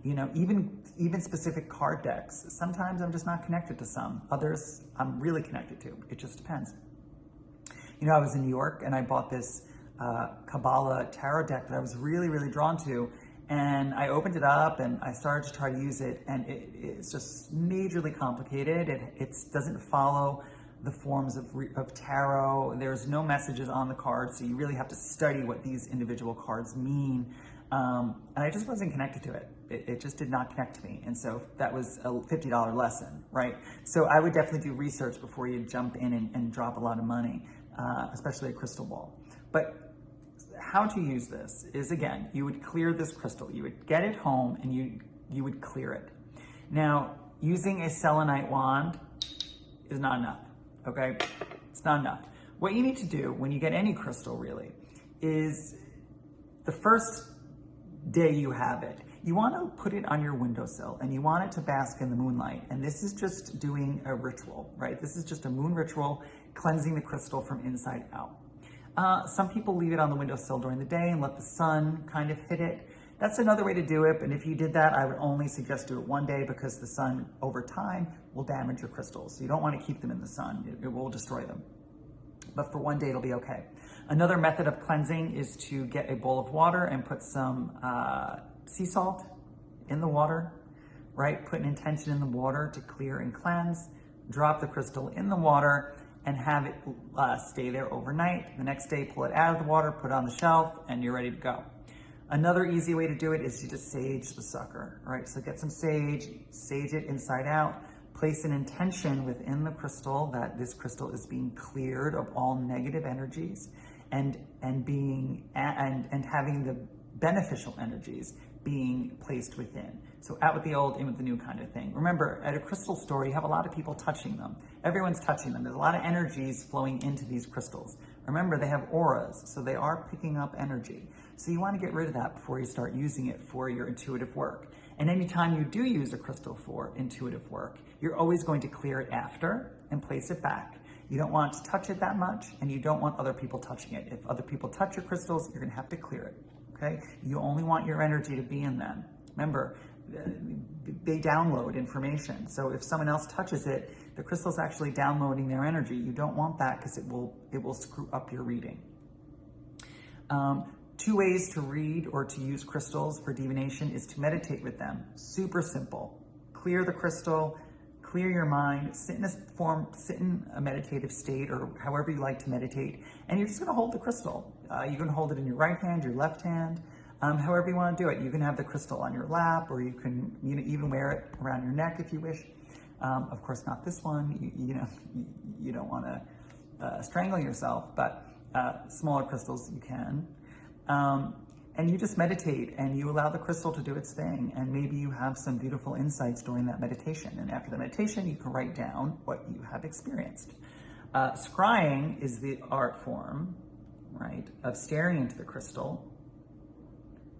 Even specific card decks, sometimes I'm just not connected to some. Others I'm really connected to. It just depends. I was in New York and I bought this Kabbalah tarot deck that I was really, really drawn to. And I opened it up and I started to try to use it, and it's just majorly complicated. It doesn't follow the forms of tarot. There's no messages on the cards, so you really have to study what these individual cards mean. And I just wasn't connected to it. It just did not connect to me. And so that was a $50 lesson, right? So I would definitely do research before you jump in and drop a lot of money, especially a crystal ball. But how to use this is, again, you would clear this crystal. You would get it home and you would clear it. Now, using a selenite wand is not enough, okay? It's not enough. What you need to do when you get any crystal, really, is the first day you have it, you want to put it on your windowsill and you want it to bask in the moonlight. And this is just doing a ritual, right? This is just a moon ritual, cleansing the crystal from inside out. Some people leave it on the windowsill during the day and let the sun kind of hit it. That's another way to do it. And if you did that, I would only suggest do it one day because the sun over time will damage your crystals. So you don't want to keep them in the sun. It will destroy them. But for one day, it'll be okay. Another method of cleansing is to get a bowl of water and put some sea salt in the water, right? Put an intention in the water to clear and cleanse. Drop the crystal in the water and have it stay there overnight. The next day, pull it out of the water, put it on the shelf, and you're ready to go. Another easy way to do it is you just sage the sucker, right? So get some sage it inside out, place an intention within the crystal that this crystal is being cleared of all negative energies and having the beneficial energies being placed within. So out with the old, in with the new kind of thing. Remember, at a crystal store, you have a lot of people touching them. Everyone's touching them. There's a lot of energies flowing into these crystals. Remember, they have auras, so they are picking up energy. So you want to get rid of that before you start using it for your intuitive work. And anytime you do use a crystal for intuitive work, you're always going to clear it after and place it back. You don't want to touch it that much, and you don't want other people touching it. If other people touch your crystals, you're going to have to clear it, okay? You only want your energy to be in them. Remember, they download information. So if someone else touches it, the crystal's actually downloading their energy. You don't want that because it will screw up your reading. 2 ways to read or to use crystals for divination is to meditate with them. Super simple. Clear the crystal, clear your mind, sit in a meditative state or however you like to meditate, and you're just gonna hold the crystal. You can hold it in your right hand, your left hand, however you wanna do it. You can have the crystal on your lap, or you can even wear it around your neck if you wish. Of course, not this one. You don't wanna strangle yourself, but smaller crystals you can. And you just meditate and you allow the crystal to do its thing. And maybe you have some beautiful insights during that meditation. And after the meditation, you can write down what you have experienced. Scrying is the art form, right, of staring into the crystal,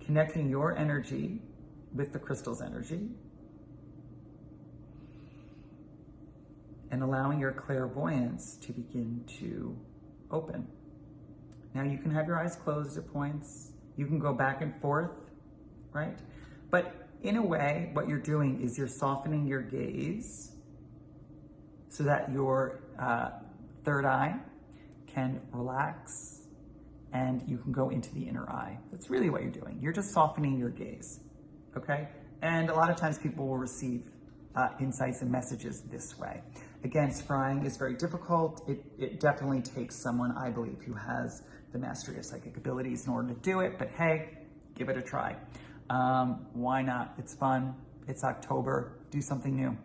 connecting your energy with the crystal's energy, and allowing your clairvoyance to begin to open. Now you can have your eyes closed at points. You can go back and forth, right? But in a way, what you're doing is you're softening your gaze so that your third eye can relax and you can go into the inner eye. That's really what you're doing. You're just softening your gaze, okay? And a lot of times people will receive insights and messages this way. Again, scrying is very difficult. It definitely takes someone, I believe, who has the mastery of psychic abilities in order to do it, but hey, give it a try. Why not? It's fun. It's October. Do something new.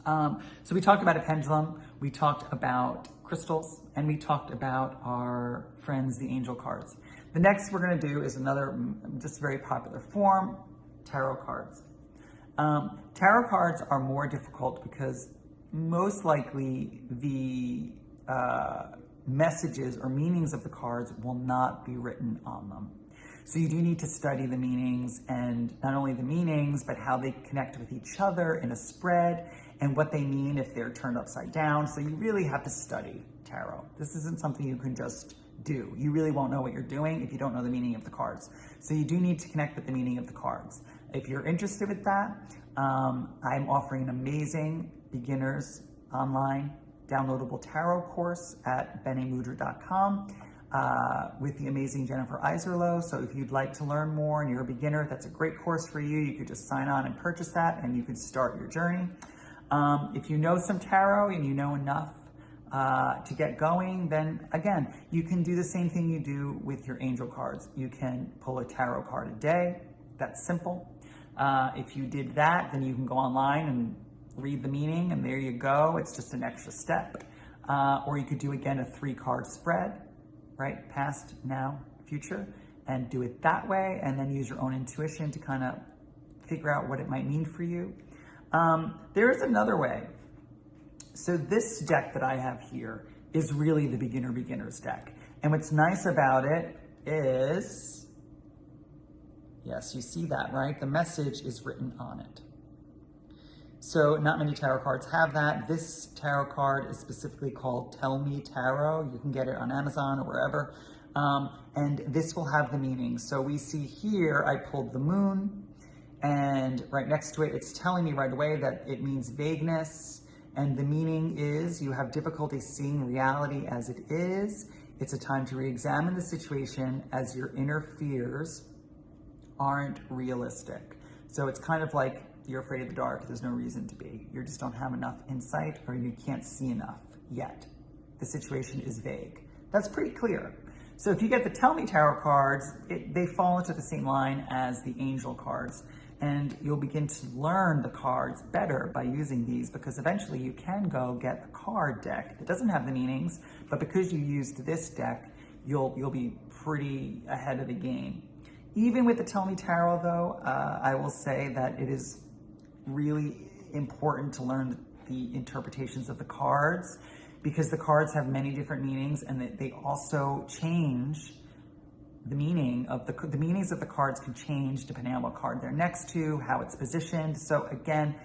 So we talked about a pendulum, we talked about crystals, and we talked about our friends, the angel cards. The next we're gonna do is another just very popular form, tarot cards. Tarot cards are more difficult because most likely the messages or meanings of the cards will not be written on them. So you do need to study the meanings, and not only the meanings, but how they connect with each other in a spread and what they mean if they're turned upside down. So you really have to study tarot. This isn't something you can just do. You really won't know what you're doing if you don't know the meaning of the cards. So you do need to connect with the meaning of the cards. If you're interested with that, I'm offering an amazing beginners online downloadable tarot course at benemudra.com with the amazing Jennifer Iserloh. So if you'd like to learn more and you're a beginner, that's a great course for you. You could just sign on and purchase that and you could start your journey. If you know some tarot and you know enough to get going, then again, you can do the same thing you do with your angel cards. You can pull a tarot card a day. That's simple. If you did that, then you can go online and read the meaning, and there you go. It's just an extra step. Or you could do, again, a 3-card spread, right? Past, now, future, and do it that way, and then use your own intuition to kind of figure out what it might mean for you. There is another way. So this deck that I have here is really the beginner's deck. And what's nice about it is Yes, you see that, right? The message is written on it. So not many tarot cards have that. This tarot card is specifically called Tell Me Tarot. You can get it on Amazon or wherever. And this will have the meaning. So we see here, I pulled the moon, and right next to it, it's telling me right away that it means vagueness. And the meaning is you have difficulty seeing reality as it is. It's a time to re-examine the situation as your inner fears aren't realistic. So it's kind of like you're afraid of the dark. There's no reason to be. You just don't have enough insight, or you can't see enough yet. The situation is vague. That's pretty clear. So if you get the Tell Me Tarot cards, they fall into the same line as the Angel cards. And you'll begin to learn the cards better by using these, because eventually you can go get a card deck that doesn't have the meanings, but because you used this deck, you'll be pretty ahead of the game. Even with the Tell Me Tarot though, I will say that it is really important to learn the interpretations of the cards, because the cards have many different meanings, and they also change the meaning of the meanings of the cards can change depending on what card they're next to, how it's positioned. So again,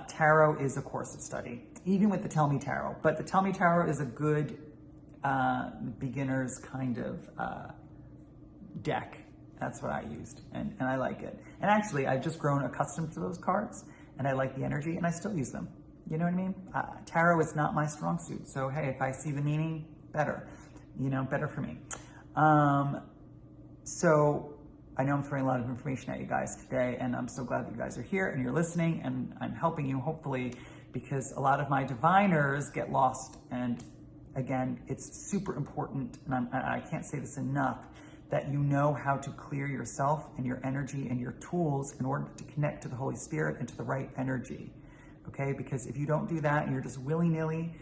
tarot is a course of study, even with the Tell Me Tarot. But the Tell Me Tarot is a good beginner's kind of deck. That's what I used, and I like it. And actually, I've just grown accustomed to those cards, and I like the energy, and I still use them. You know what I mean? Tarot is not my strong suit, so hey, if I see the meaning, better. You know, better for me. So I know I'm throwing a lot of information at you guys today, and I'm so glad that you guys are here and you're listening, and I'm helping you hopefully, because a lot of my diviners get lost. And again, it's super important, and I can't say this enough, that you know how to clear yourself and your energy and your tools in order to connect to the Holy Spirit and to the right energy, okay? Because if you don't do that and you're just willy-nilly,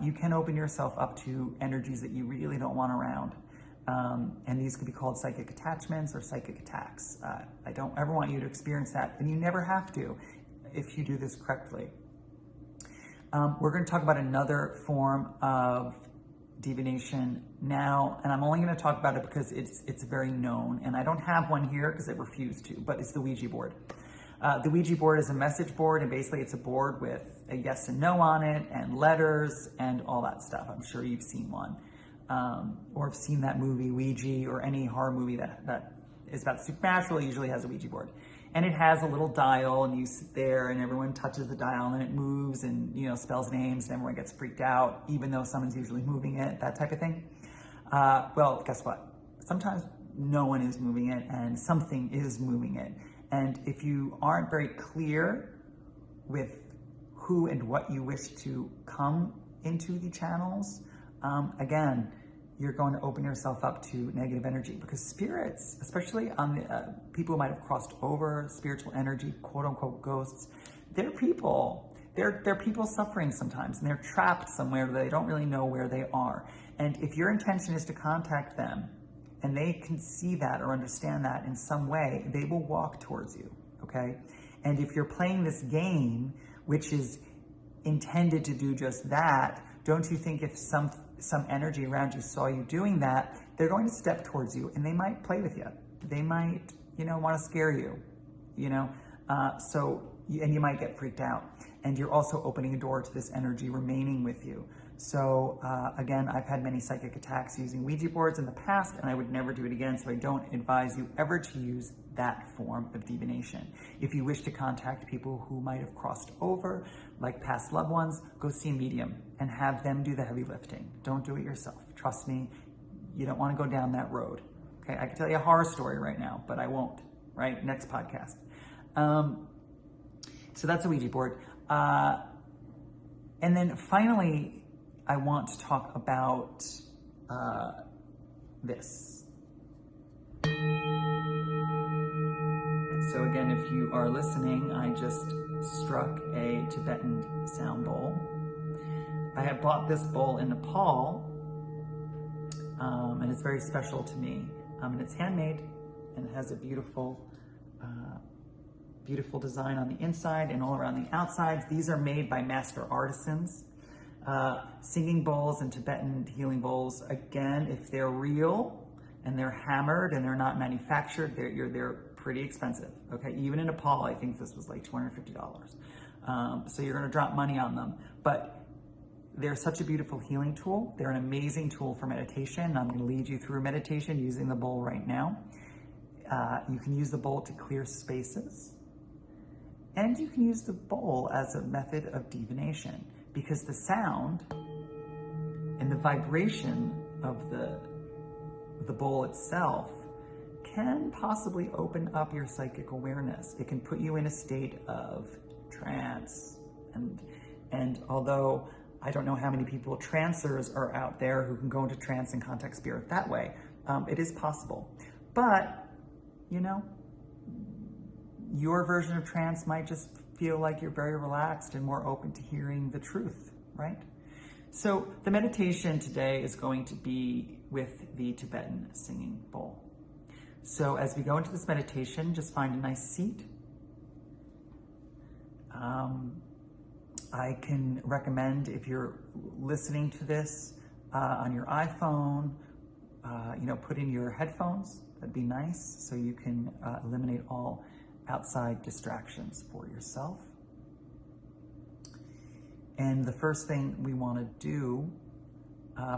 you can open yourself up to energies that you really don't want around. And these could be called psychic attachments or psychic attacks. I don't ever want you to experience that, and you never have to if you do this correctly. We're going to talk about another form of divination now, and I'm only going to talk about it because it's very known, and I don't have one here because I refuse to, but it's the Ouija board. The Ouija board is a message board, and basically it's a board with a yes and no on it, and letters, and all that stuff. I'm sure you've seen one. Or have seen that movie Ouija, or any horror movie that is about supernatural usually has a Ouija board. And it has a little dial, and you sit there and everyone touches the dial and it moves and, you know, spells names, and everyone gets freaked out, even though someone's usually moving it, that type of thing. Well, guess what? Sometimes no one is moving it and something is moving it. And if you aren't very clear with who and what you wish to come into the channels, again, you're going to open yourself up to negative energy, because spirits, especially on the people who might have crossed over, spiritual energy, quote unquote ghosts, they're people. They're people suffering sometimes, and they're trapped somewhere that they don't really know where they are. And if your intention is to contact them, and they can see that or understand that in some way, they will walk towards you, okay? And if you're playing this game, which is intended to do just that, don't you think if some energy around you saw you doing that, they're going to step towards you, and they might play with you. They might, you know, want to scare you, you know? And you might get freaked out. And you're also opening a door to this energy remaining with you. So again, I've had many psychic attacks using Ouija boards in the past, and I would never do it again, so I don't advise you ever to use that form of divination. If you wish to contact people who might have crossed over, like past loved ones, go see a medium and have them do the heavy lifting. Don't do it yourself. Trust me, you don't want to go down that road. Okay, I can tell you a horror story right now, but I won't, right? Next podcast. So that's a Ouija board. And then finally, I want to talk about this. So again, if you are listening, I just struck a Tibetan sound bowl. I have bought this bowl in Nepal, and it's very special to me. And it's handmade, and it has a beautiful design on the inside and all around the outsides. These are made by master artisans. Singing bowls and Tibetan healing bowls, again, if they're real and they're hammered and they're not manufactured, they're pretty expensive, okay? Even in Nepal, I think this was like $250. So you're gonna drop money on them. But they're such a beautiful healing tool. They're an amazing tool for meditation. I'm gonna lead you through meditation using the bowl right now. You can use the bowl to clear spaces. And you can use the bowl as a method of divination, because the sound and the vibration of the bowl itself can possibly open up your psychic awareness. It can put you in a state of trance. And although I don't know how many people, trancers, are out there who can go into trance and contact spirit that way, it is possible. But, you know, your version of trance might just feel like you're very relaxed and more open to hearing the truth, right? So the meditation today is going to be with the Tibetan singing bowl. So as we go into this meditation, just find a nice seat. I can recommend, if you're listening to this on your iPhone, put in your headphones. That'd be nice, so you can eliminate all outside distractions for yourself. And the first thing we want to do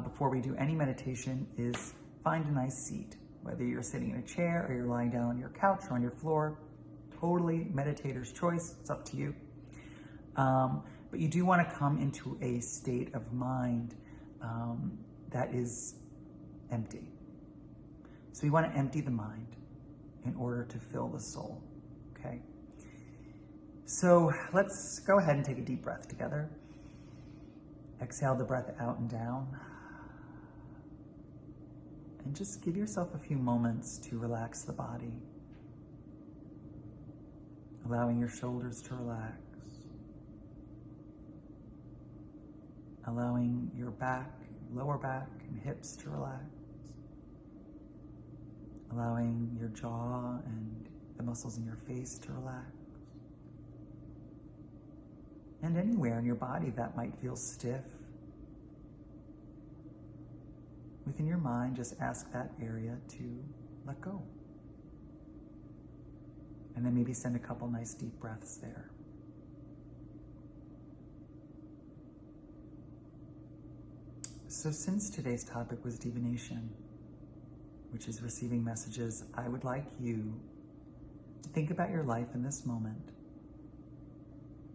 before we do any meditation is find a nice seat. Whether you're sitting in a chair or you're lying down on your couch or on your floor, totally meditator's choice, it's up to you. But you do want to come into a state of mind that is empty. So we want to empty the mind in order to fill the soul, okay? So let's go ahead and take a deep breath together. Exhale the breath out and down. And just give yourself a few moments to relax the body, allowing your shoulders to relax, allowing your back, lower back, and hips to relax, allowing your jaw and the muscles in your face to relax, and anywhere in your body that might feel stiff. Within your mind, just ask that area to let go. And then maybe send a couple nice deep breaths there. So since today's topic was divination, which is receiving messages, I would like you to think about your life in this moment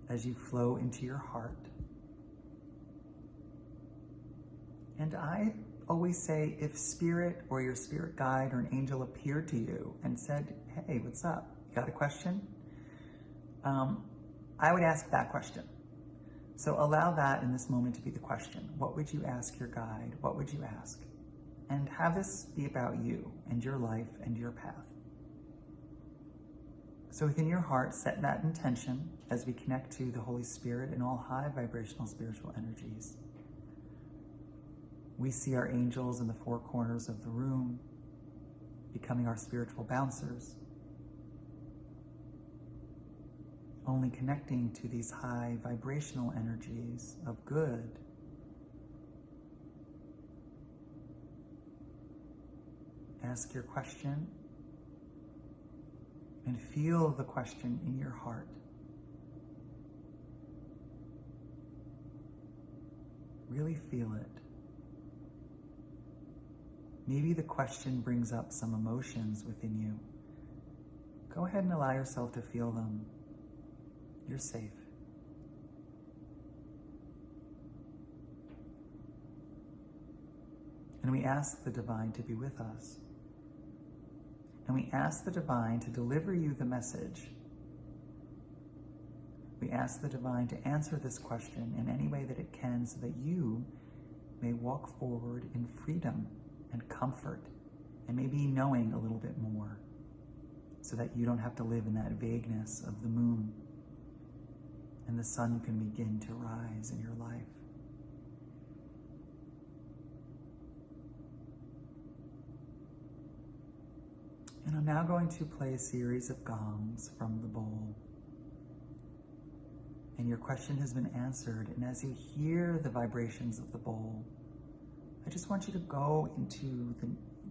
as you flow into your heart. And I always say, if spirit or your spirit guide or an angel appeared to you and said, hey, what's up? You got a question? I would ask that question. So allow that in this moment to be the question. What would you ask your guide? What would you ask? And have this be about you and your life and your path. So within your heart, set that intention as we connect to the Holy Spirit and all high vibrational spiritual energies. We see our angels in the four corners of the room, becoming our spiritual bouncers, only connecting to these high vibrational energies of good. Ask your question and feel the question in your heart. Really feel it. Maybe the question brings up some emotions within you. Go ahead and allow yourself to feel them. You're safe. And we ask the divine to be with us. And we ask the divine to deliver you the message. We ask the divine to answer this question in any way that it can, so that you may walk forward in freedom and comfort, and maybe knowing a little bit more, so that you don't have to live in that vagueness of the moon, and the sun can begin to rise in your life. And I'm now going to play a series of gongs from the bowl. And your question has been answered, and as you hear the vibrations of the bowl, I just want you to go into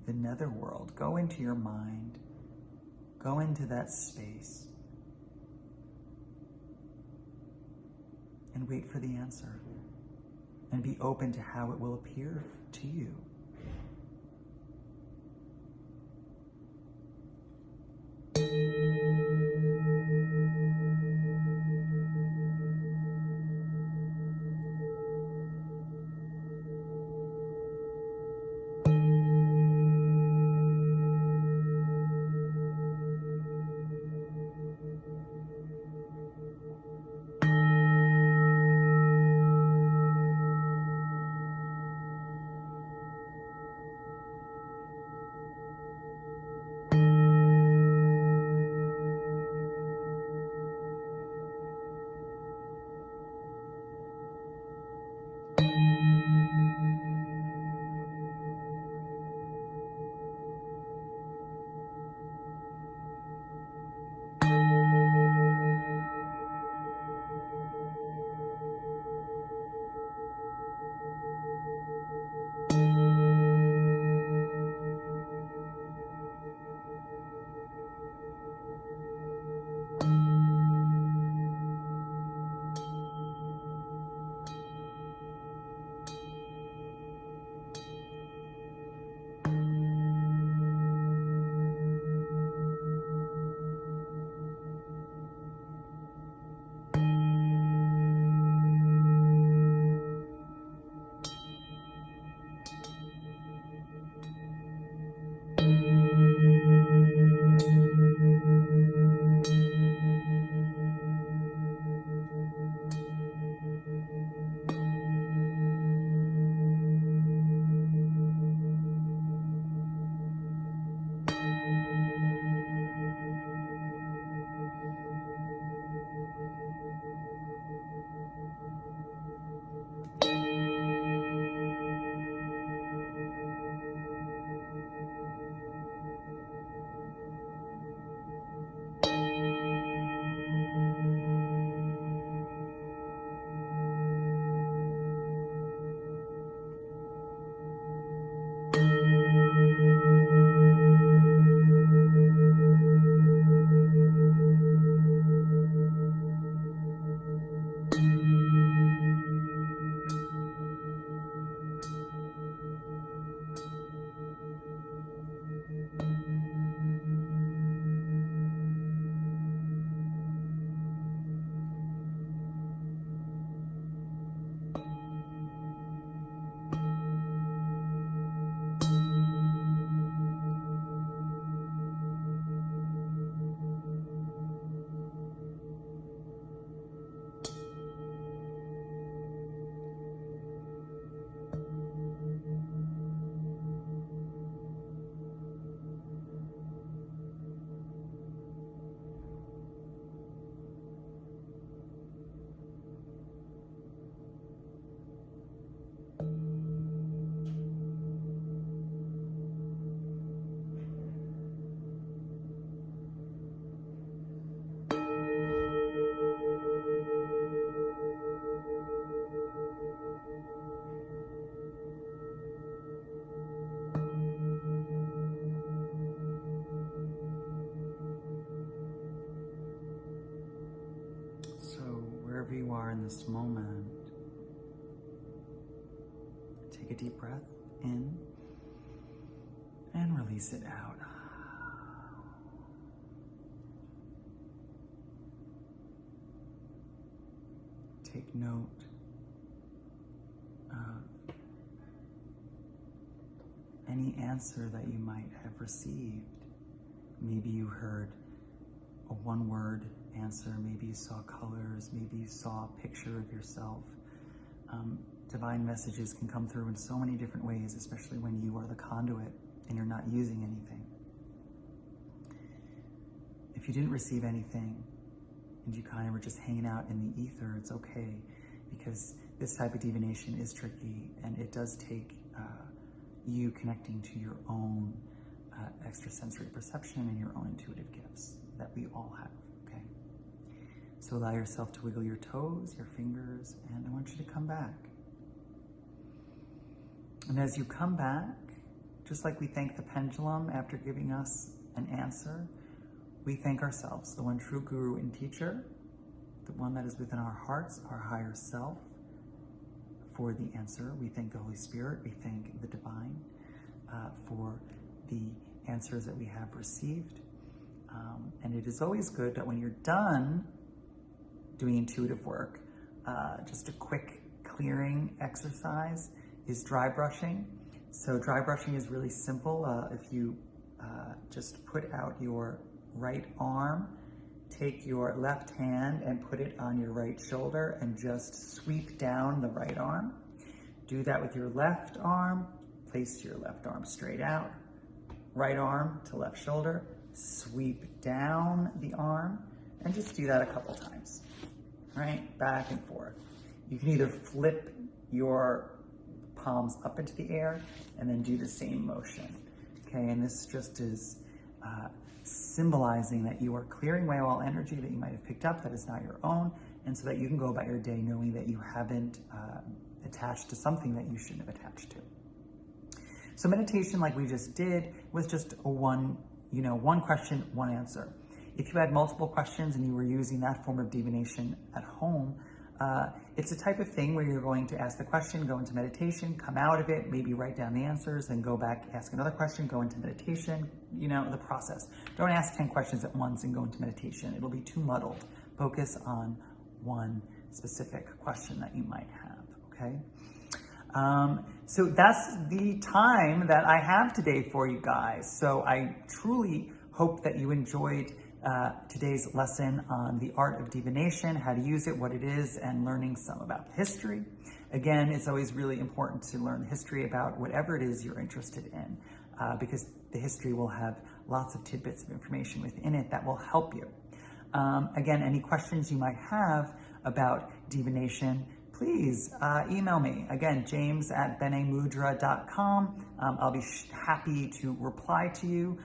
the netherworld, go into your mind, Go into that space and wait for the answer, and be open to how it will appear to you. Wherever you are in this moment, take a deep breath in and release it out. Take note of any answer that you might have received. Maybe you heard a one-word answer, maybe you saw colors, maybe you saw a picture of yourself. Divine messages can come through in so many different ways, especially when you are the conduit and you're not using anything. If you didn't receive anything and you kind of were just hanging out in the ether, it's okay, because this type of divination is tricky and it does take you connecting to your own extrasensory perception and your own intuitive gifts that we all have, okay? So allow yourself to wiggle your toes, your fingers, and I want you to come back. And as you come back, just like we thank the pendulum after giving us an answer, we thank ourselves, the one true guru and teacher, the one that is within our hearts, our higher self, for the answer. We thank the Holy Spirit. We thank the divine for the answers that we have received. And it is always good that when you're done doing intuitive work, just a quick clearing exercise is dry brushing. So dry brushing is really simple. If you just put out your right arm, take your left hand and put it on your right shoulder and just sweep down the right arm. Do that with your left arm. Place your left arm straight out. Right arm to left shoulder. Sweep down the arm and just do that a couple times. Right? Back and forth. You can either flip your palms up into the air and then do the same motion. Okay, and this just is symbolizing that you are clearing away all energy that you might have picked up that is not your own, and so that you can go about your day knowing that you haven't attached to something that you shouldn't have attached to. So meditation, like we just did, was just a one question, one answer. If you had multiple questions and you were using that form of divination at home, it's a type of thing where you're going to ask the question, go into meditation, come out of it, maybe write down the answers, then go back, ask another question, go into meditation, the process. Don't ask 10 questions at once and go into meditation. It'll be too muddled. Focus on one specific question that you might have, okay? So that's the time that I have today for you guys. So I truly hope that you enjoyed today's lesson on the art of divination, how to use it, what it is, and learning some about history. Again, it's always really important to learn history about whatever it is you're interested in, because the history will have lots of tidbits of information within it that will help you. Again, any questions you might have about divination, please email me. Again, james@benemudra.com. I'll be happy to reply to you.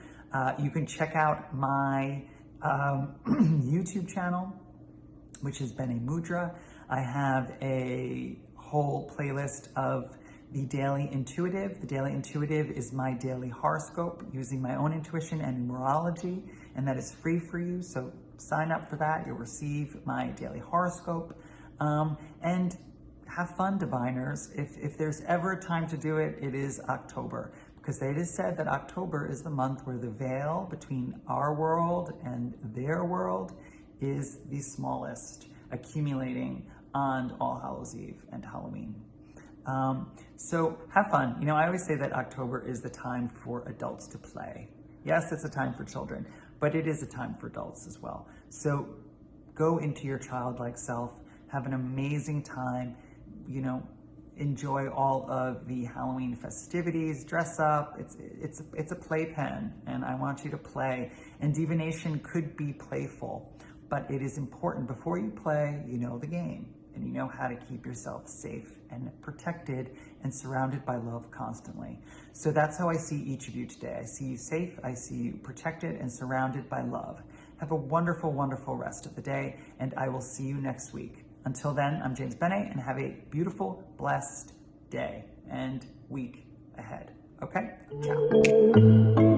You can check out my YouTube channel, which is Bene Mudra. I have a whole playlist of the Daily Intuitive. The Daily Intuitive is my daily horoscope using my own intuition and numerology, and that is free for you. So sign up for that. You'll receive my daily horoscope. And have fun, diviners. If there's ever a time to do it, it is October. Because it is said that October is the month where the veil between our world and their world is the smallest, accumulating on All Hallows Eve and Halloween. So have fun. I always say that October is the time for adults to play. Yes, it's a time for children, but it is a time for adults as well. So go into your childlike self, have an amazing time, enjoy all of the Halloween festivities, dress up. It's a playpen, and I want you to play. And divination could be playful, but it is important before you play, you know the game, and you know how to keep yourself safe and protected and surrounded by love constantly. So that's how I see each of you today. I see you safe, I see you protected and surrounded by love. Have a wonderful, wonderful rest of the day, and I will see you next week. Until then, I'm James Bene, and have a beautiful, blessed day and week ahead. Okay? Ciao.